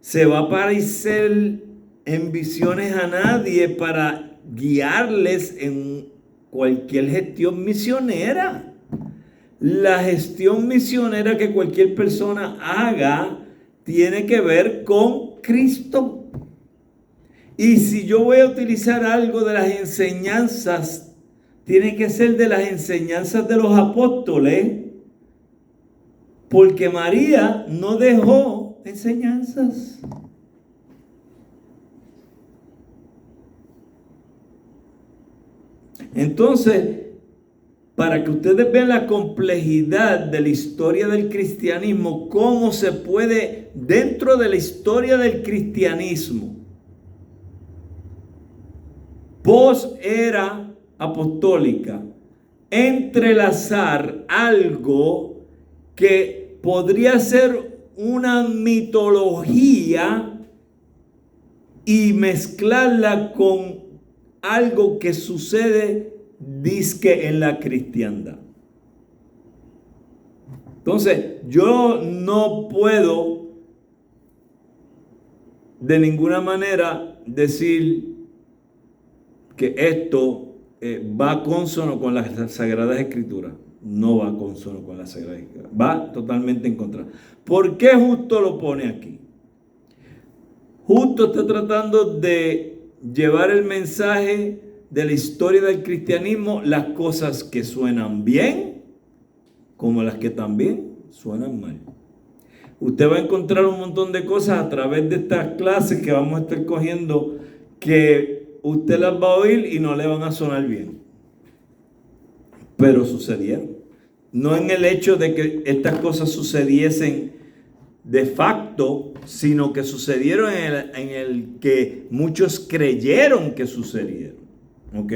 se va a parecer en visiones a nadie para guiarles en cualquier gestión misionera. La gestión misionera que cualquier persona haga tiene que ver con Cristo. Y si yo voy a utilizar algo de las enseñanzas, tiene que ser de las enseñanzas de los apóstoles, porque María no dejó enseñanzas. Entonces, para que ustedes vean la complejidad de la historia del cristianismo, cómo se puede, dentro de la historia del cristianismo, post-era apostólica, entrelazar algo que podría ser una mitología y mezclarla con algo que sucede dizque en la cristiandad. Entonces, yo no puedo de ninguna manera decir que esto va consono con las Sagradas Escrituras. No va consono con las Sagradas Escrituras. Va totalmente en contra. ¿Por qué Justo lo pone aquí? Justo está tratando de llevar el mensaje de la historia del cristianismo, las cosas que suenan bien, como las que también suenan mal. Usted va a encontrar un montón de cosas a través de estas clases que vamos a estar cogiendo, que usted las va a oír y no le van a sonar bien. Pero sucedieron. No en el hecho de que estas cosas sucediesen de facto, sino que sucedieron en el que muchos creyeron que sucedieron. ¿Ok?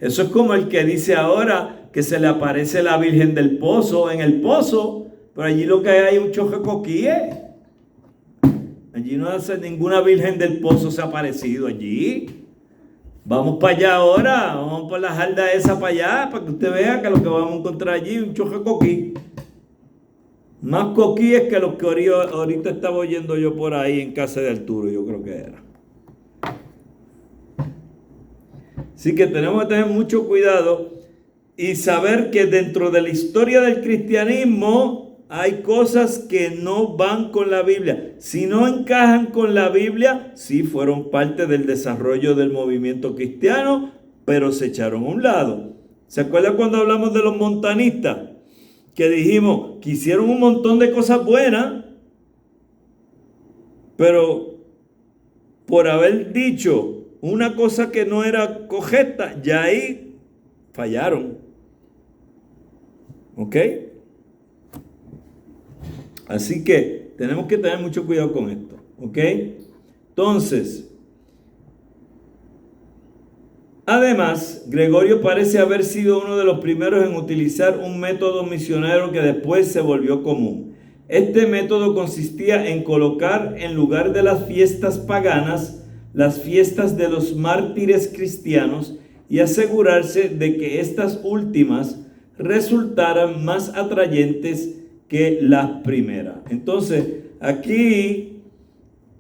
Eso es como el que dice ahora que se le aparece la Virgen del Pozo en el pozo, pero allí lo que hay es un choque coquíes. Allí no hace ninguna Virgen del Pozo se ha aparecido allí. Vamos para allá ahora, vamos por la jarda esa para allá, para que usted vea que lo que vamos a encontrar allí es un choque coquí. Más coquíes que los que ahorita estaba oyendo yo por ahí en casa de Arturo, yo creo que era. Así que tenemos que tener mucho cuidado y saber que dentro de la historia del cristianismo hay cosas que no van con la Biblia. Si no encajan con la Biblia, sí fueron parte del desarrollo del movimiento cristiano, pero se echaron a un lado. ¿Se acuerdan cuando hablamos de los montanistas? Que dijimos que hicieron un montón de cosas buenas, pero por haber dicho una cosa que no era correcta, ya ahí fallaron. ¿Ok? Así que tenemos que tener mucho cuidado con esto. ¿Ok? Entonces, además, Gregorio parece haber sido uno de los primeros en utilizar un método misionero que después se volvió común. Este método consistía en colocar en lugar de las fiestas paganas las fiestas de los mártires cristianos y asegurarse de que estas últimas resultaran más atrayentes que las primeras. Entonces, aquí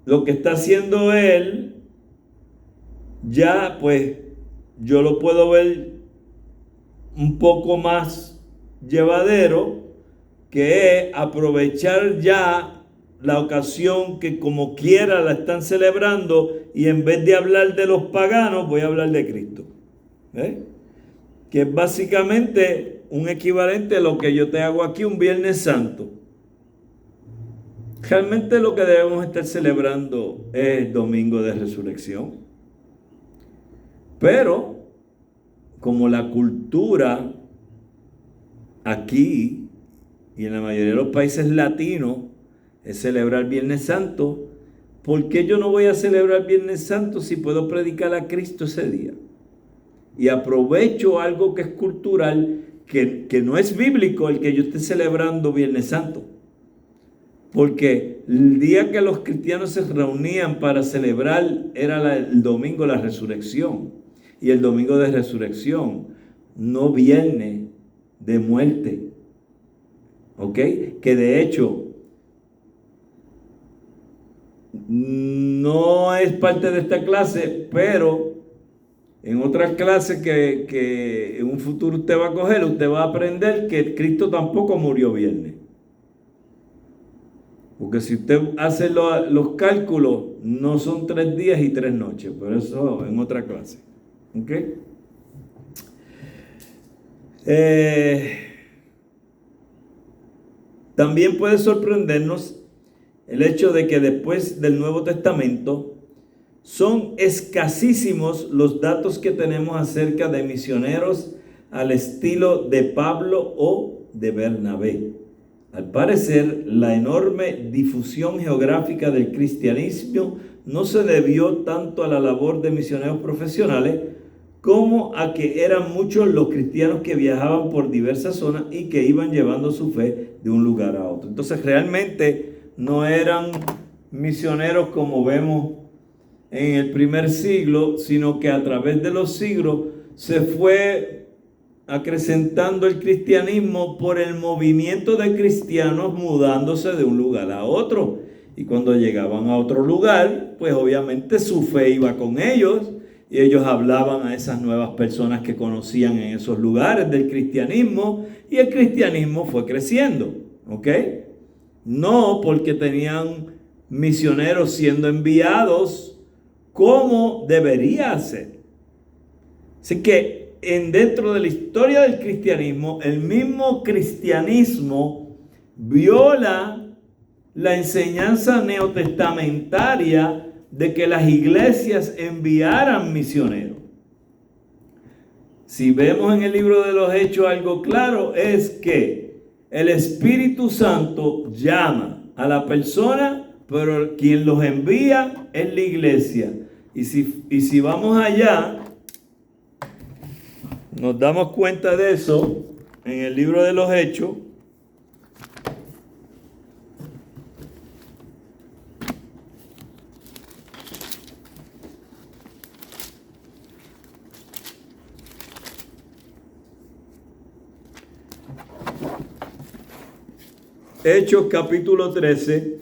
lo que está haciendo él, ya pues yo lo puedo ver un poco más llevadero, que es aprovechar ya la ocasión que como quiera la están celebrando y en vez de hablar de los paganos voy a hablar de Cristo. Que es básicamente un equivalente a lo que yo te hago aquí un Viernes Santo. Realmente lo que debemos estar celebrando es el Domingo de Resurrección. Pero como la cultura aquí y en la mayoría de los países latinos es celebrar Viernes Santo, ¿por qué yo no voy a celebrar Viernes Santo si puedo predicar a Cristo ese día? Y aprovecho algo que es cultural, que no es bíblico el que yo esté celebrando Viernes Santo. Porque el día que los cristianos se reunían para celebrar era el domingo de la resurrección. Y el domingo de resurrección no viene de muerte. ¿Ok? Que de hecho, no es parte de esta clase, pero en otras clases que en un futuro usted va a coger, usted va a aprender que Cristo tampoco murió viernes. Porque si usted hace los cálculos, no son 3 días y 3 noches, pero eso en otra clase. ¿Ok? También puede sorprendernos el hecho de que después del Nuevo Testamento son escasísimos los datos que tenemos acerca de misioneros al estilo de Pablo o de Bernabé. Al parecer, la enorme difusión geográfica del cristianismo no se debió tanto a la labor de misioneros profesionales como a que eran muchos los cristianos que viajaban por diversas zonas y que iban llevando su fe de un lugar a otro. Entonces, realmente no eran misioneros como vemos en el primer siglo, sino que a través de los siglos se fue acrecentando el cristianismo por el movimiento de cristianos mudándose de un lugar a otro. Y cuando llegaban a otro lugar, pues obviamente su fe iba con ellos y ellos hablaban a esas nuevas personas que conocían en esos lugares del cristianismo y el cristianismo fue creciendo, ¿ok? No porque tenían misioneros siendo enviados como debería ser. Así que dentro de la historia del cristianismo, el mismo cristianismo viola la enseñanza neotestamentaria de que las iglesias enviaran misioneros. Si vemos en el libro de los Hechos algo claro, es que el Espíritu Santo llama a la persona, pero quien los envía es la iglesia. Y si vamos allá, nos damos cuenta de eso en el libro de los Hechos. Hechos capítulo 13.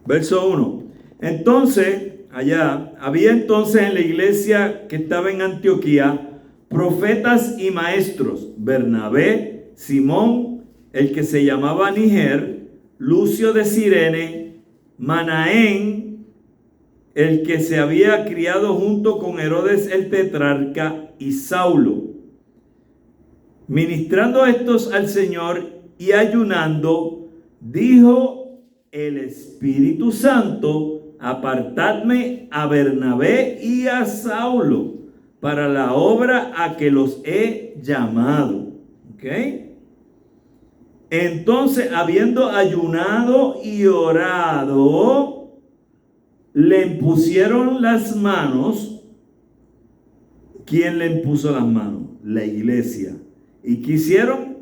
Verso 1. Entonces, había entonces en la iglesia que estaba en Antioquía profetas y maestros: Bernabé, Simón, el que se llamaba Niger, Lucio de Cirene, Manaén, el que se había criado junto con Herodes el tetrarca, y Saulo. Ministrando estos al Señor y ayunando, dijo el Espíritu Santo: apartadme a Bernabé y a Saulo para la obra a que los he llamado. ¿Ok? Entonces, habiendo ayunado y orado, le impusieron las manos. ¿Quién le impuso las manos? La iglesia. ¿Y qué hicieron?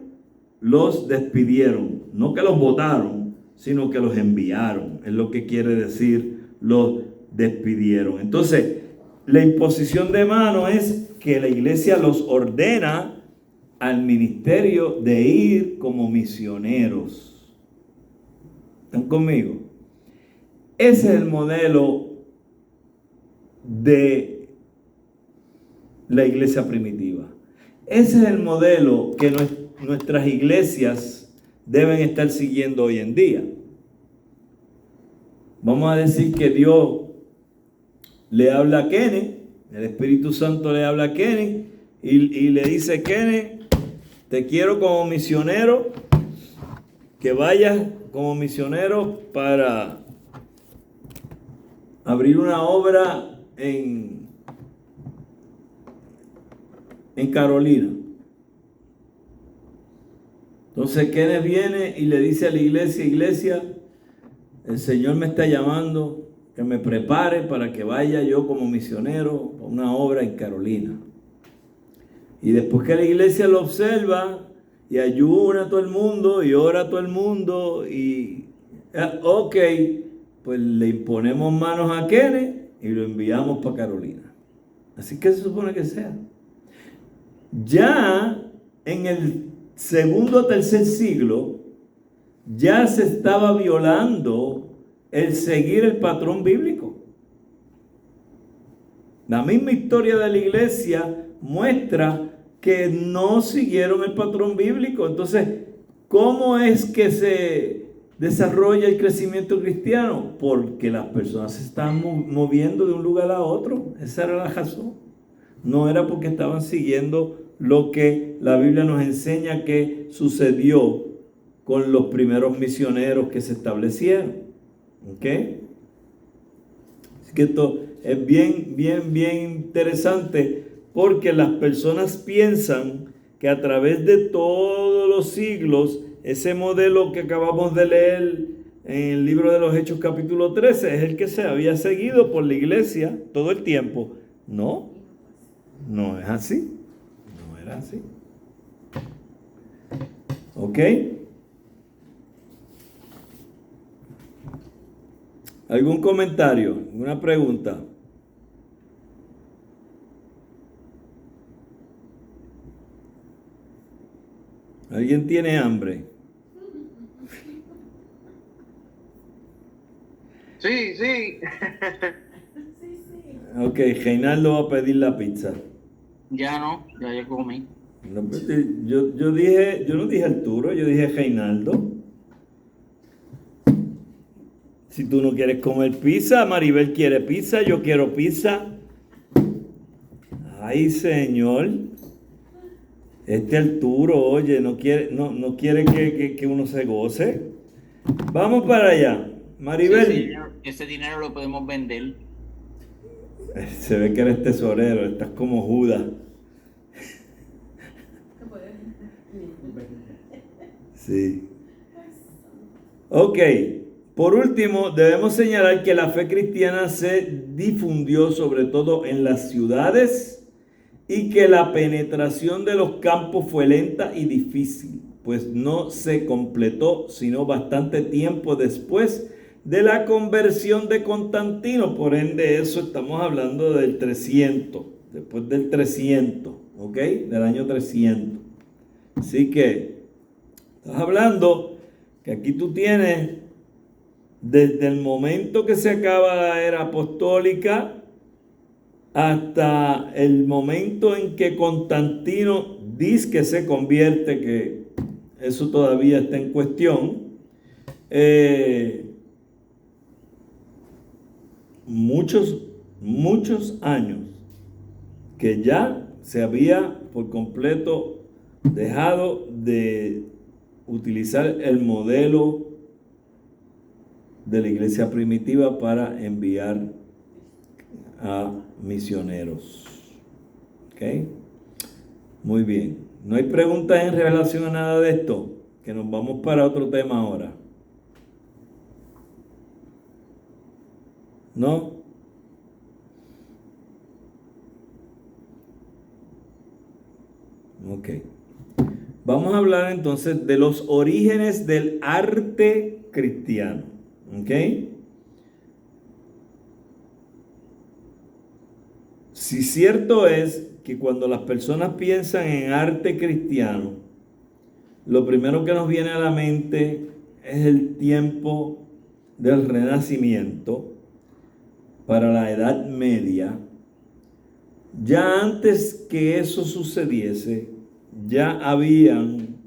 Los despidieron. No que los votaron, sino que los enviaron. Es lo que quiere decir, los despidieron. Entonces, la imposición de manos es que la iglesia los ordena al ministerio de ir como misioneros. ¿Están conmigo? Ese es el modelo de la iglesia primitiva. Ese es el modelo que nuestras iglesias deben estar siguiendo hoy en día. Vamos a decir que Dios le habla a Kenneth, el Espíritu Santo le habla a Kenneth y le dice: Kenneth, te quiero como misionero, que vayas como misionero para abrir una obra en Carolina. Entonces Kenneth viene y le dice a la iglesia: el Señor me está llamando, que me prepare para que vaya yo como misionero a una obra en Carolina. Y después que la iglesia lo observa y ayuna a todo el mundo y ora a todo el mundo y ok, pues le imponemos manos a Kenneth y lo enviamos para Carolina. Así que se supone que sea. Ya en el segundo o tercer siglo, ya se estaba violando el seguir el patrón bíblico. La misma historia de la iglesia muestra que no siguieron el patrón bíblico. Entonces, ¿cómo es que se desarrolla el crecimiento cristiano? Porque las personas se estaban moviendo de un lugar a otro. Esa era la razón. No era porque estaban siguiendo lo que la Biblia nos enseña que sucedió con los primeros misioneros que se establecieron. ¿Ok? Así que esto es bien interesante, porque las personas piensan que a través de todos los siglos, ese modelo que acabamos de leer en el libro de los Hechos capítulo 13 es el que se había seguido por la iglesia todo el tiempo. No es así. No era así. ¿Ok? ¿Algún comentario? ¿Alguna pregunta? ¿Alguien tiene hambre? Sí, sí. Ok, Reinaldo va a pedir la pizza. Ya no, ya yo comí. No, pues, yo no dije Arturo, yo dije Reinaldo. Si tú no quieres comer pizza, Maribel quiere pizza, yo quiero pizza. Ay, señor. Este Arturo, oye, no quiere que uno se goce. Vamos para allá. Maribel. Ese dinero lo podemos vender. Se ve que eres tesorero, estás como Judas. Sí. Ok. Por último, debemos señalar que la fe cristiana se difundió sobre todo en las ciudades y que la penetración de los campos fue lenta y difícil, pues no se completó sino bastante tiempo después de la conversión de Constantino. Por ende, eso estamos hablando del 300, después del 300, ¿ok? Del año 300. Así que estás hablando que aquí tú tienes desde el momento que se acaba la era apostólica hasta el momento en que Constantino dice que se convierte, que eso todavía está en cuestión, muchos años que ya se había por completo dejado de utilizar el modelo de la iglesia primitiva para enviar a misioneros. ¿Ok? Muy bien. ¿No hay preguntas en relación a nada de esto? Que nos vamos para otro tema ahora. ¿No? Ok. Vamos a hablar entonces de los orígenes del arte cristiano. ¿Ok? Si cierto es que cuando las personas piensan en arte cristiano, lo primero que nos viene a la mente es el tiempo del Renacimiento para la Edad Media. Ya antes que eso sucediese, ya habían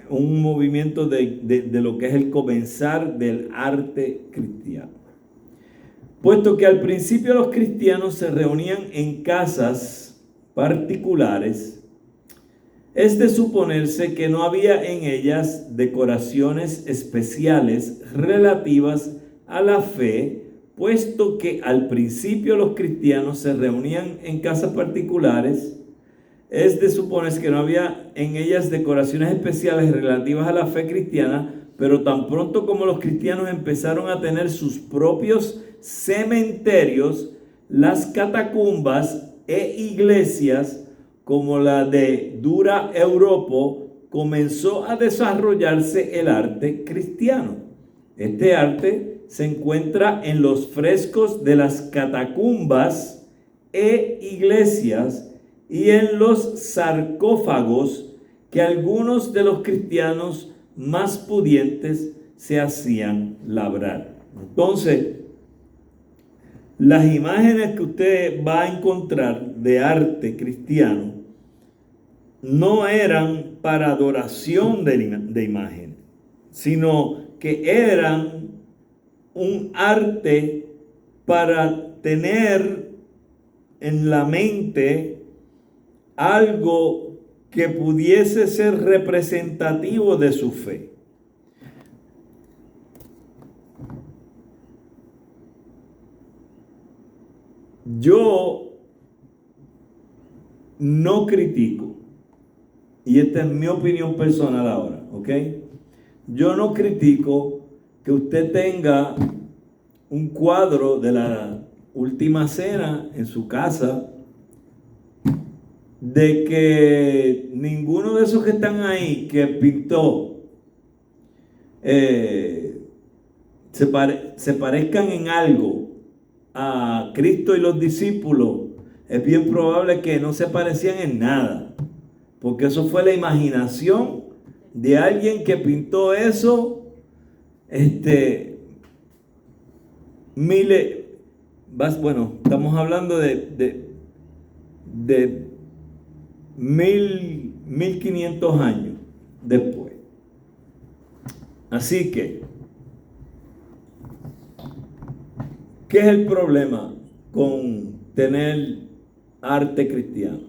un movimiento de lo que es el comenzar del arte cristiano. Puesto que al principio los cristianos se reunían en casas particulares, es de suponerse que no había en ellas decoraciones especiales relativas a la fe, puesto que al principio los cristianos se reunían en casas particulares. Es de suponerse que no había en ellas decoraciones especiales relativas a la fe cristiana, pero tan pronto como los cristianos empezaron a tener sus propios cementerios, las catacumbas e iglesias como la de Dura Europo, comenzó a desarrollarse el arte cristiano. Este arte se encuentra en los frescos de las catacumbas e iglesias y en los sarcófagos que algunos de los cristianos más pudientes se hacían labrar. Entonces, las imágenes que usted va a encontrar de arte cristiano no eran para adoración de imagen, sino que eran un arte para tener en la mente algo que pudiese ser representativo de su fe. Yo no critico, y esta es mi opinión personal ahora, ¿ok? Yo no critico que usted tenga un cuadro de la Última Cena en su casa, de que ninguno de esos que están ahí que pintó se parezcan en algo a Cristo y los discípulos. Es bien probable que no se parecían en nada, porque eso fue la imaginación de alguien que pintó eso estamos hablando de 1500 años después. Así que, ¿qué es el problema con tener arte cristiano?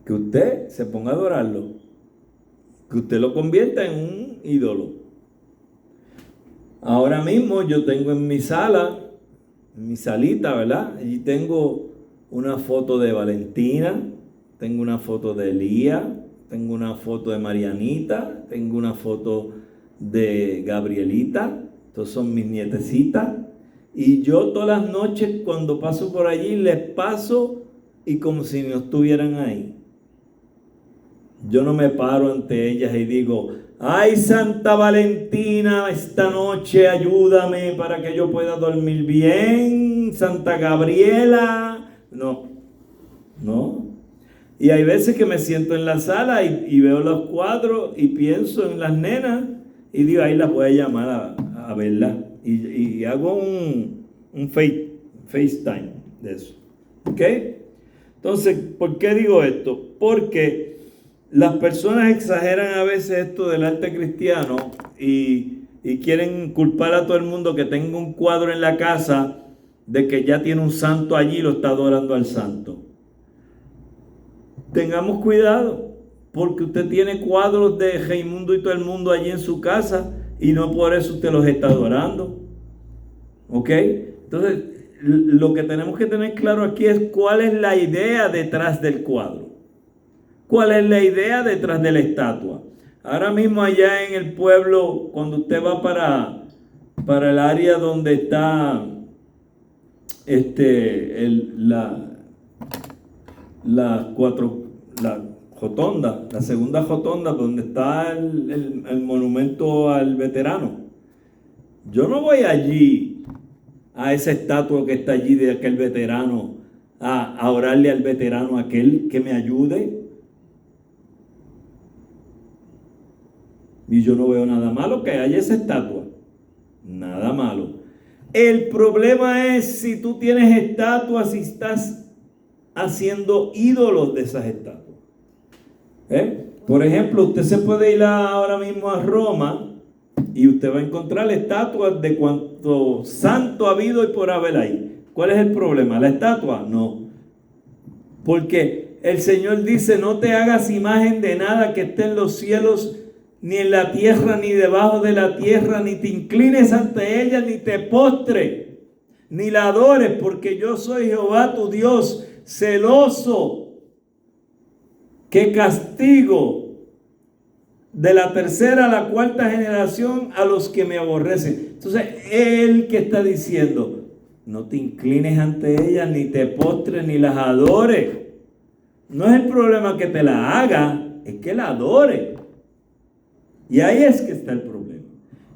Que usted se ponga a adorarlo, que usted lo convierta en un ídolo. Ahora mismo yo tengo en mi sala, en mi salita, ¿verdad? Allí tengo una foto de Valentina, tengo una foto de Elías, tengo una foto de Marianita, tengo una foto de Gabrielita, estos son mis nietecitas. Y yo todas las noches cuando paso por allí les paso y como si no estuvieran ahí. Yo no me paro ante ellas y digo, ay Santa Valentina, esta noche ayúdame para que yo pueda dormir bien, Santa Gabriela. No. Y hay veces que me siento en la sala y veo los cuadros y pienso en las nenas y digo, ahí las voy a llamar a verlas. Y hago un FaceTime de eso. ¿Ok? Entonces, ¿por qué digo esto? Porque las personas exageran a veces esto del arte cristiano y quieren culpar a todo el mundo que tenga un cuadro en la casa de que ya tiene un santo allí y lo está adorando al santo. Tengamos cuidado, porque usted tiene cuadros de Raimundo y todo el mundo allí en su casa y no por eso usted los está adorando. ¿Ok? Entonces, lo que tenemos que tener claro aquí es cuál es la idea detrás del cuadro. ¿Cuál es la idea detrás de la estatua? Ahora mismo allá en el pueblo, cuando usted va para el área donde está la rotonda, la segunda rotonda, donde está el monumento al veterano. Yo no voy allí a esa estatua que está allí de aquel veterano a orarle al veterano aquel que me ayude. Y yo no veo nada malo que haya esa estatua. Nada malo. El problema es si tú tienes estatuas y estás haciendo ídolos de esas estatuas. Por ejemplo, usted se puede ir ahora mismo a Roma y usted va a encontrar estatuas de cuanto santo ha habido y por haber ahí. ¿Cuál es el problema? ¿La estatua? No. Porque el Señor dice, no te hagas imagen de nada que esté en los cielos, ni en la tierra, ni debajo de la tierra, ni te inclines ante ella, ni te postres, ni la adores, porque yo soy Jehová tu Dios, celoso, que castigo de la tercera a la cuarta generación a los que me aborrecen. Entonces, él que está diciendo, no te inclines ante ellas, ni te postres, ni las adores. No es el problema que te la haga, es que la adore. Y ahí es que está el problema.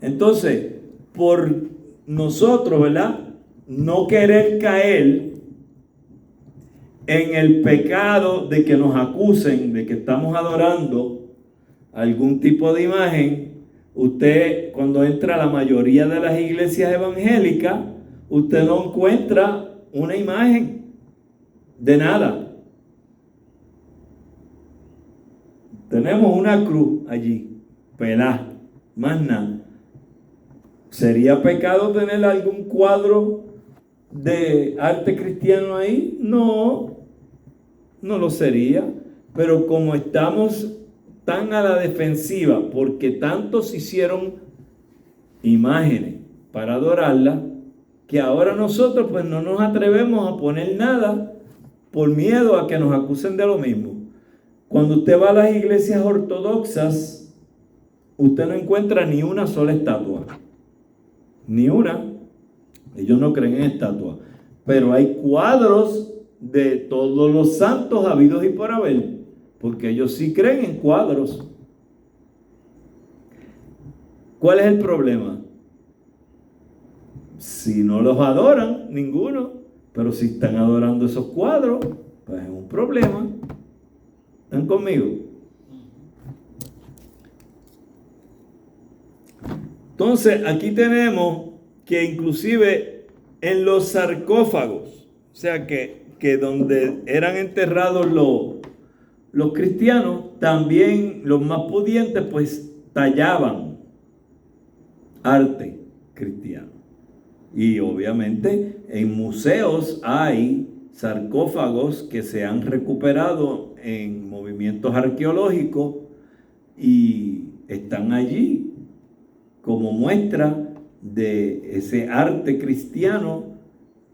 Entonces, por nosotros, ¿verdad?, no querer caer en el pecado de que nos acusen de que estamos adorando algún tipo de imagen, usted cuando entra a la mayoría de las iglesias evangélicas, usted no encuentra una imagen de nada. Tenemos una cruz allí, pelá, más nada. ¿Sería pecado tener algún cuadro de arte cristiano ahí? No, no lo sería. Pero como estamos tan a la defensiva, porque tantos hicieron imágenes para adorarla, que ahora nosotros pues no nos atrevemos a poner nada por miedo a que nos acusen de lo mismo. Cuando usted va a las iglesias ortodoxas, usted no encuentra ni una sola estatua. Ni una. Ellos no creen en estatuas. Pero hay cuadros de todos los santos habidos y por haber. Porque ellos sí creen en cuadros. ¿Cuál es el problema? Si no los adoran, ninguno. Pero si están adorando esos cuadros, pues es un problema. ¿Están conmigo? Entonces, aquí tenemos que inclusive en los sarcófagos, o sea que donde eran enterrados los cristianos, también los más pudientes pues tallaban arte cristiano. Y obviamente en museos hay sarcófagos que se han recuperado en movimientos arqueológicos y están allí como muestra de ese arte cristiano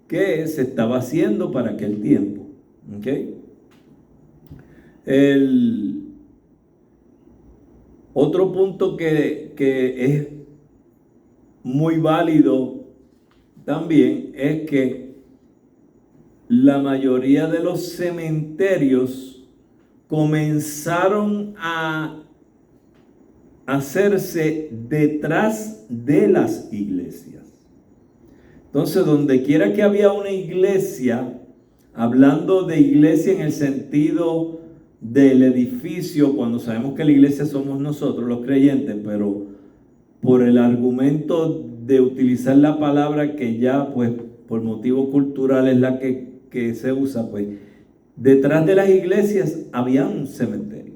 que se estaba haciendo para aquel tiempo. ¿Okay? El otro punto que es muy válido también es que la mayoría de los cementerios comenzaron a hacerse detrás de las iglesias. Entonces, donde quiera que había una iglesia, hablando de iglesia en el sentido del edificio, cuando sabemos que la iglesia somos nosotros los creyentes, pero por el argumento de utilizar la palabra que ya pues por motivo cultural es la que se usa, pues detrás de las iglesias había un cementerio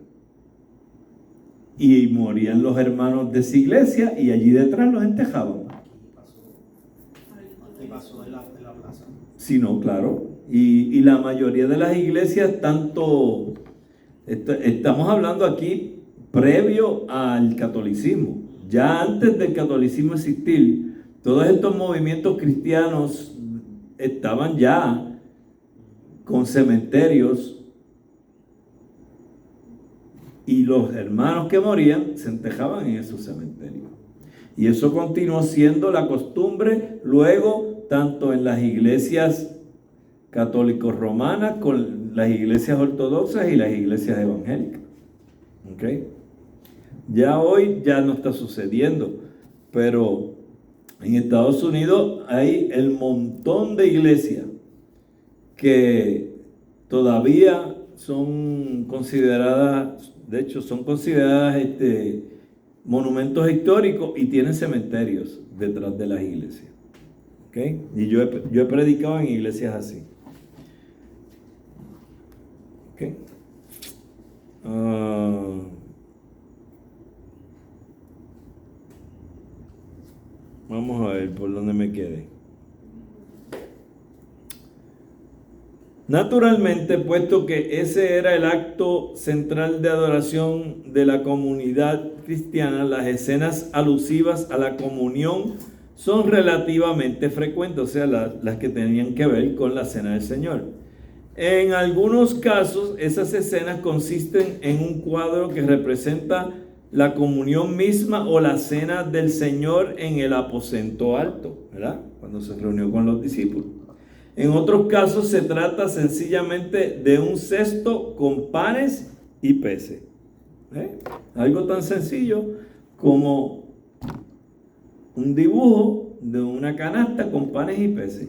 y morían los hermanos de esa iglesia y allí detrás los enterraban. Aquí pasó de la plaza. Sí, no, claro. Y la mayoría de las iglesias, estamos hablando aquí previo al catolicismo. Ya antes del catolicismo existir, todos estos movimientos cristianos estaban ya con cementerios y los hermanos que morían se enterraban en esos cementerios. Y eso continuó siendo la costumbre luego tanto en las iglesias católicos romanas, con las iglesias ortodoxas y las iglesias evangélicas. ¿Okay? Ya hoy ya no está sucediendo, pero en Estados Unidos hay el montón de iglesias que todavía son consideradas, de hecho son consideradas monumentos históricos y tienen cementerios detrás de las iglesias. ¿Okay? Y yo he predicado en iglesias así. ¿Okay? Vamos a ver por dónde me quedé. Naturalmente, puesto que ese era el acto central de adoración de la comunidad cristiana, las escenas alusivas a la comunión son relativamente frecuentes, o sea, las que tenían que ver con la cena del Señor. En algunos casos, esas escenas consisten en un cuadro que representa la comunión misma o la cena del Señor en el aposento alto, ¿verdad? Cuando se reunió con los discípulos. En otros casos se trata sencillamente de un cesto con panes y peces. Algo tan sencillo como un dibujo de una canasta con panes y peces.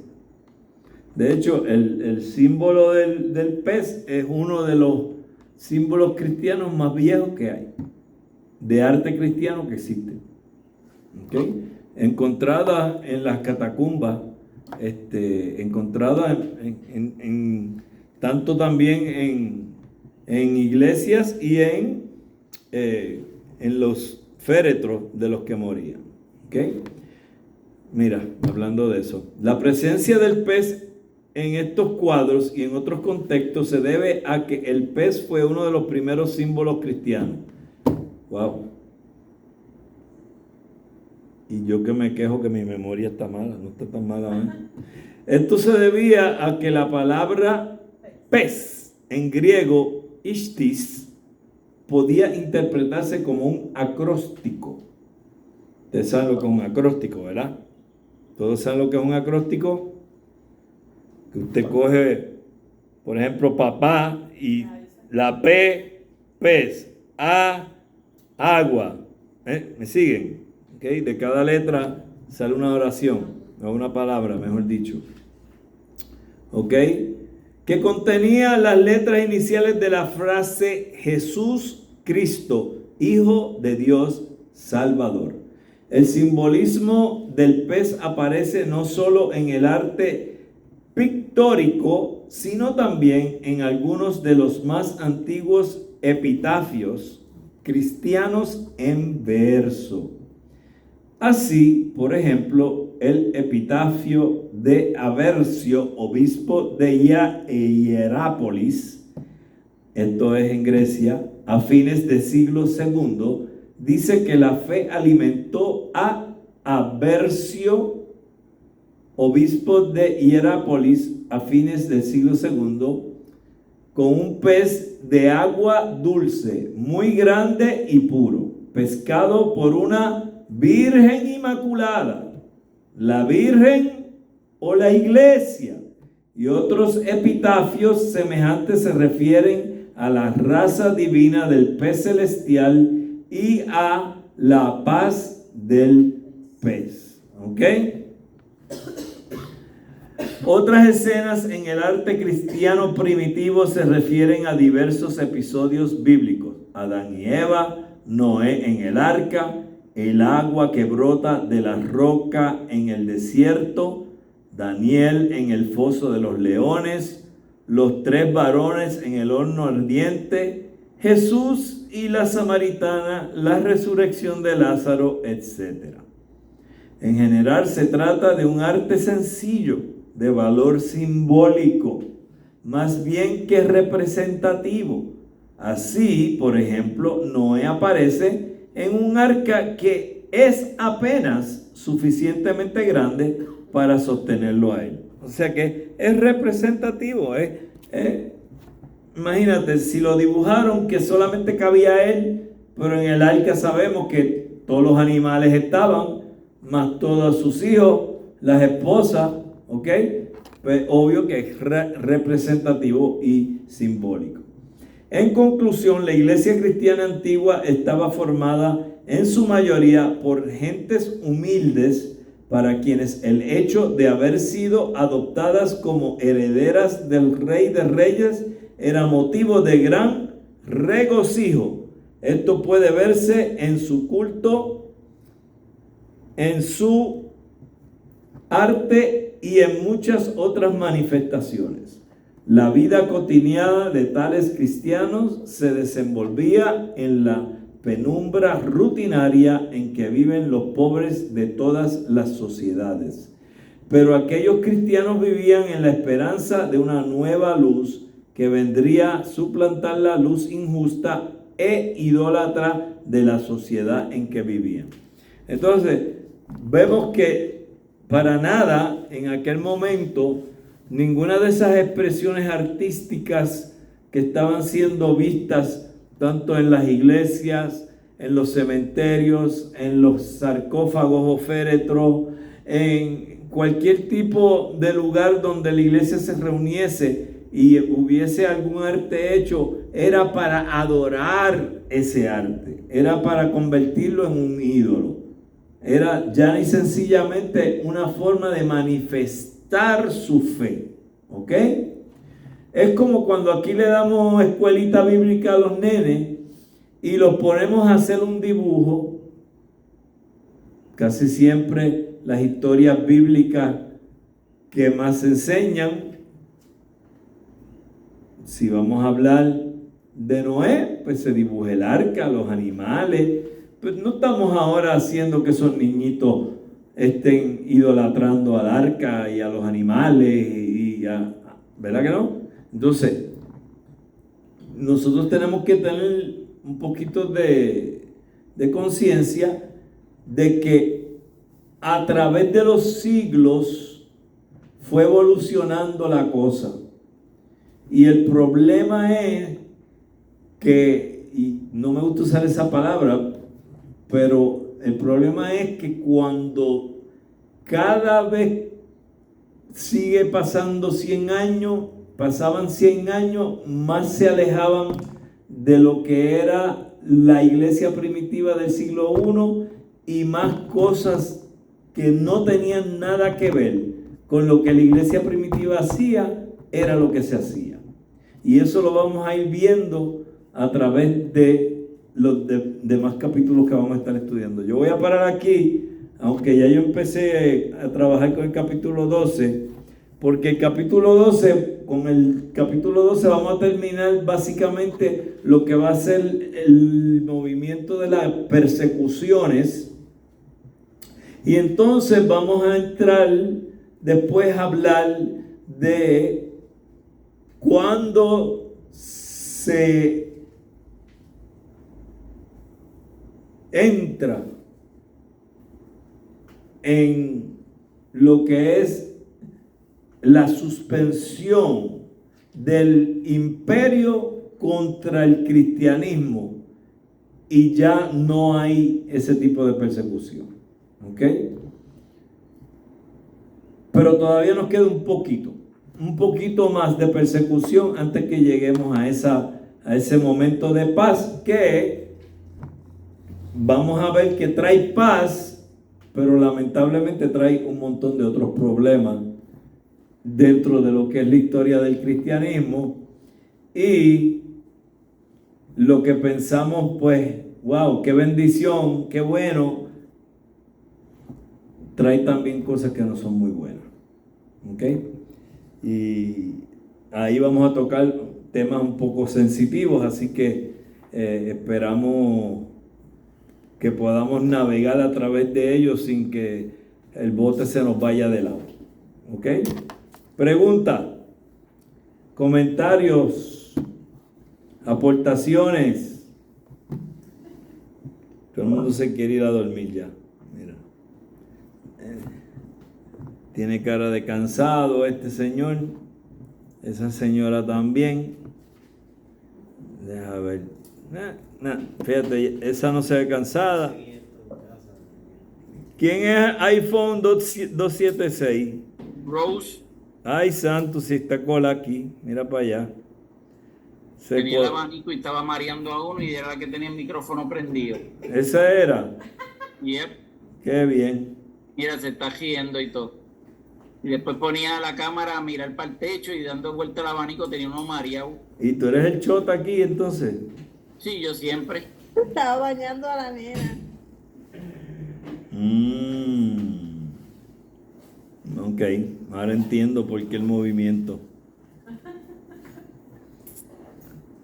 De hecho, el símbolo del pez es uno de los símbolos cristianos más viejos que hay, de arte cristiano que existe. ¿Okay? Encontrada en las catacumbas, encontrada tanto también en iglesias y en los féretros de los que morían. ¿Okay? Mira, hablando de eso, la presencia del pez en estos cuadros y en otros contextos se debe a que el pez fue uno de los primeros símbolos cristianos. Wow. Y yo que me quejo que mi memoria está mala, no está tan mala, ¿eh? Esto se debía a que la palabra pez en griego, ichthys, podía interpretarse como un acróstico. Ustedes saben lo que es un acróstico, ¿verdad? ¿Todos saben lo que es un acróstico? Que usted coge, por ejemplo, papá y la P, pez, A, agua. ¿Me siguen? ¿Okay? De cada letra sale una oración, o una palabra, mejor dicho. ¿Ok? Que contenía las letras iniciales de la frase Jesús Cristo, Hijo de Dios Salvador. El simbolismo del pez aparece no solo en el arte pictórico, sino también en algunos de los más antiguos epitafios cristianos en verso. Así, por ejemplo, el epitafio de Aversio, obispo de Hierápolis, esto es en Grecia, a fines del siglo II, dice que la fe alimentó a Aversio, obispo de Hierápolis, a fines del siglo II, con un pez de agua dulce, muy grande y puro, pescado por una Virgen Inmaculada, la Virgen o la Iglesia. Y otros epitafios semejantes se refieren a la raza divina del pez celestial y a la paz del pez. ¿Ok? Otras escenas en el arte cristiano primitivo se refieren a diversos episodios bíblicos: Adán y Eva, Noé en el arca, el agua que brota de la roca en el desierto, Daniel en el foso de los leones, los 3 varones en el horno ardiente, Jesús y la samaritana, la resurrección de Lázaro, etc. En general se trata de un arte sencillo, de valor simbólico, más bien que representativo. Así, por ejemplo, Noé aparece en un arca que es apenas suficientemente grande para sostenerlo a él. O sea que es representativo. Imagínate, si lo dibujaron que solamente cabía él, pero en el arca sabemos que todos los animales estaban, más todos sus hijos, las esposas, ¿ok? Pues obvio que es representativo y simbólico. En conclusión, la iglesia cristiana antigua estaba formada en su mayoría por gentes humildes para quienes el hecho de haber sido adoptadas como herederas del Rey de Reyes era motivo de gran regocijo. Esto puede verse en su culto, en su arte y en muchas otras manifestaciones. La vida cotidiana de tales cristianos se desenvolvía en la penumbra rutinaria en que viven los pobres de todas las sociedades. Pero aquellos cristianos vivían en la esperanza de una nueva luz que vendría a suplantar la luz injusta e idólatra de la sociedad en que vivían. Entonces, vemos que para nada en aquel momento ninguna de esas expresiones artísticas que estaban siendo vistas tanto en las iglesias, en los cementerios, en los sarcófagos o féretros, en cualquier tipo de lugar donde la iglesia se reuniese y hubiese algún arte hecho, era para adorar ese arte, era para convertirlo en un ídolo. Era ya ni sencillamente una forma de manifestar su fe. ¿Ok? Es como cuando aquí le damos escuelita bíblica a los nenes y los ponemos a hacer un dibujo. Casi siempre las historias bíblicas que más se enseñan, si vamos a hablar de Noé, pues se dibuja el arca, los animales. Pues no estamos ahora haciendo que esos niñitos estén idolatrando al arca y a los animales, ¿verdad que no? Entonces, nosotros tenemos que tener un poquito de conciencia de que a través de los siglos fue evolucionando la cosa. Y el problema es que, y no me gusta usar esa palabra, pero el problema es que cuando cada vez sigue pasando 100 años, pasaban 100 años, más se alejaban de lo que era la iglesia primitiva del siglo I y más cosas que no tenían nada que ver con lo que la iglesia primitiva hacía, era lo que se hacía. Y eso lo vamos a ir viendo a través de los demás capítulos que vamos a estar estudiando. Yo voy a parar aquí, aunque ya yo empecé a trabajar con el capítulo 12, porque el capítulo 12, con el capítulo 12 vamos a terminar básicamente lo que va a ser el movimiento de las persecuciones. Y entonces vamos a entrar después a hablar de cuando se entra en lo que es la suspensión del imperio contra el cristianismo y ya no hay ese tipo de persecución. ¿Ok? Pero todavía nos queda un poquito más de persecución antes que lleguemos a ese momento de paz, que vamos a ver que trae paz, pero lamentablemente trae un montón de otros problemas dentro de lo que es la historia del cristianismo. Y lo que pensamos, pues, wow, qué bendición, qué bueno, trae también cosas que no son muy buenas. ¿Ok? Y ahí vamos a tocar temas un poco sensitivos, así que esperamos que podamos navegar a través de ellos sin que el bote se nos vaya de lado. ¿Ok? Pregunta, comentarios, aportaciones. Todo el mundo se quiere ir a dormir ya. Mira. Tiene cara de cansado este señor. Esa señora también. Deja ver. Fíjate, esa no se ve cansada. ¿Quién es iPhone 276? Rose. Ay, santo, si está cola aquí. Mira para allá. Tenía el abanico y estaba mareando a uno y era la que tenía el micrófono prendido. ¿Esa era? Yep. Qué bien. Mira, se está riendo y todo. Y después ponía la cámara a mirar para el techo y dando vuelta al abanico tenía uno mareado. ¿Y tú eres el chota aquí entonces? Sí, yo siempre. Estaba bañando a la nena. Ok, ahora entiendo por qué el movimiento.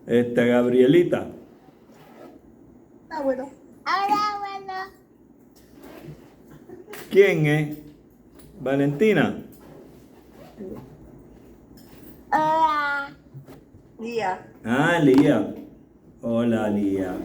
Gabrielita. Está bueno. Hola, bueno. ¿Quién es? Valentina. Hola. Lía. Ah, Lía. Hola, Lía.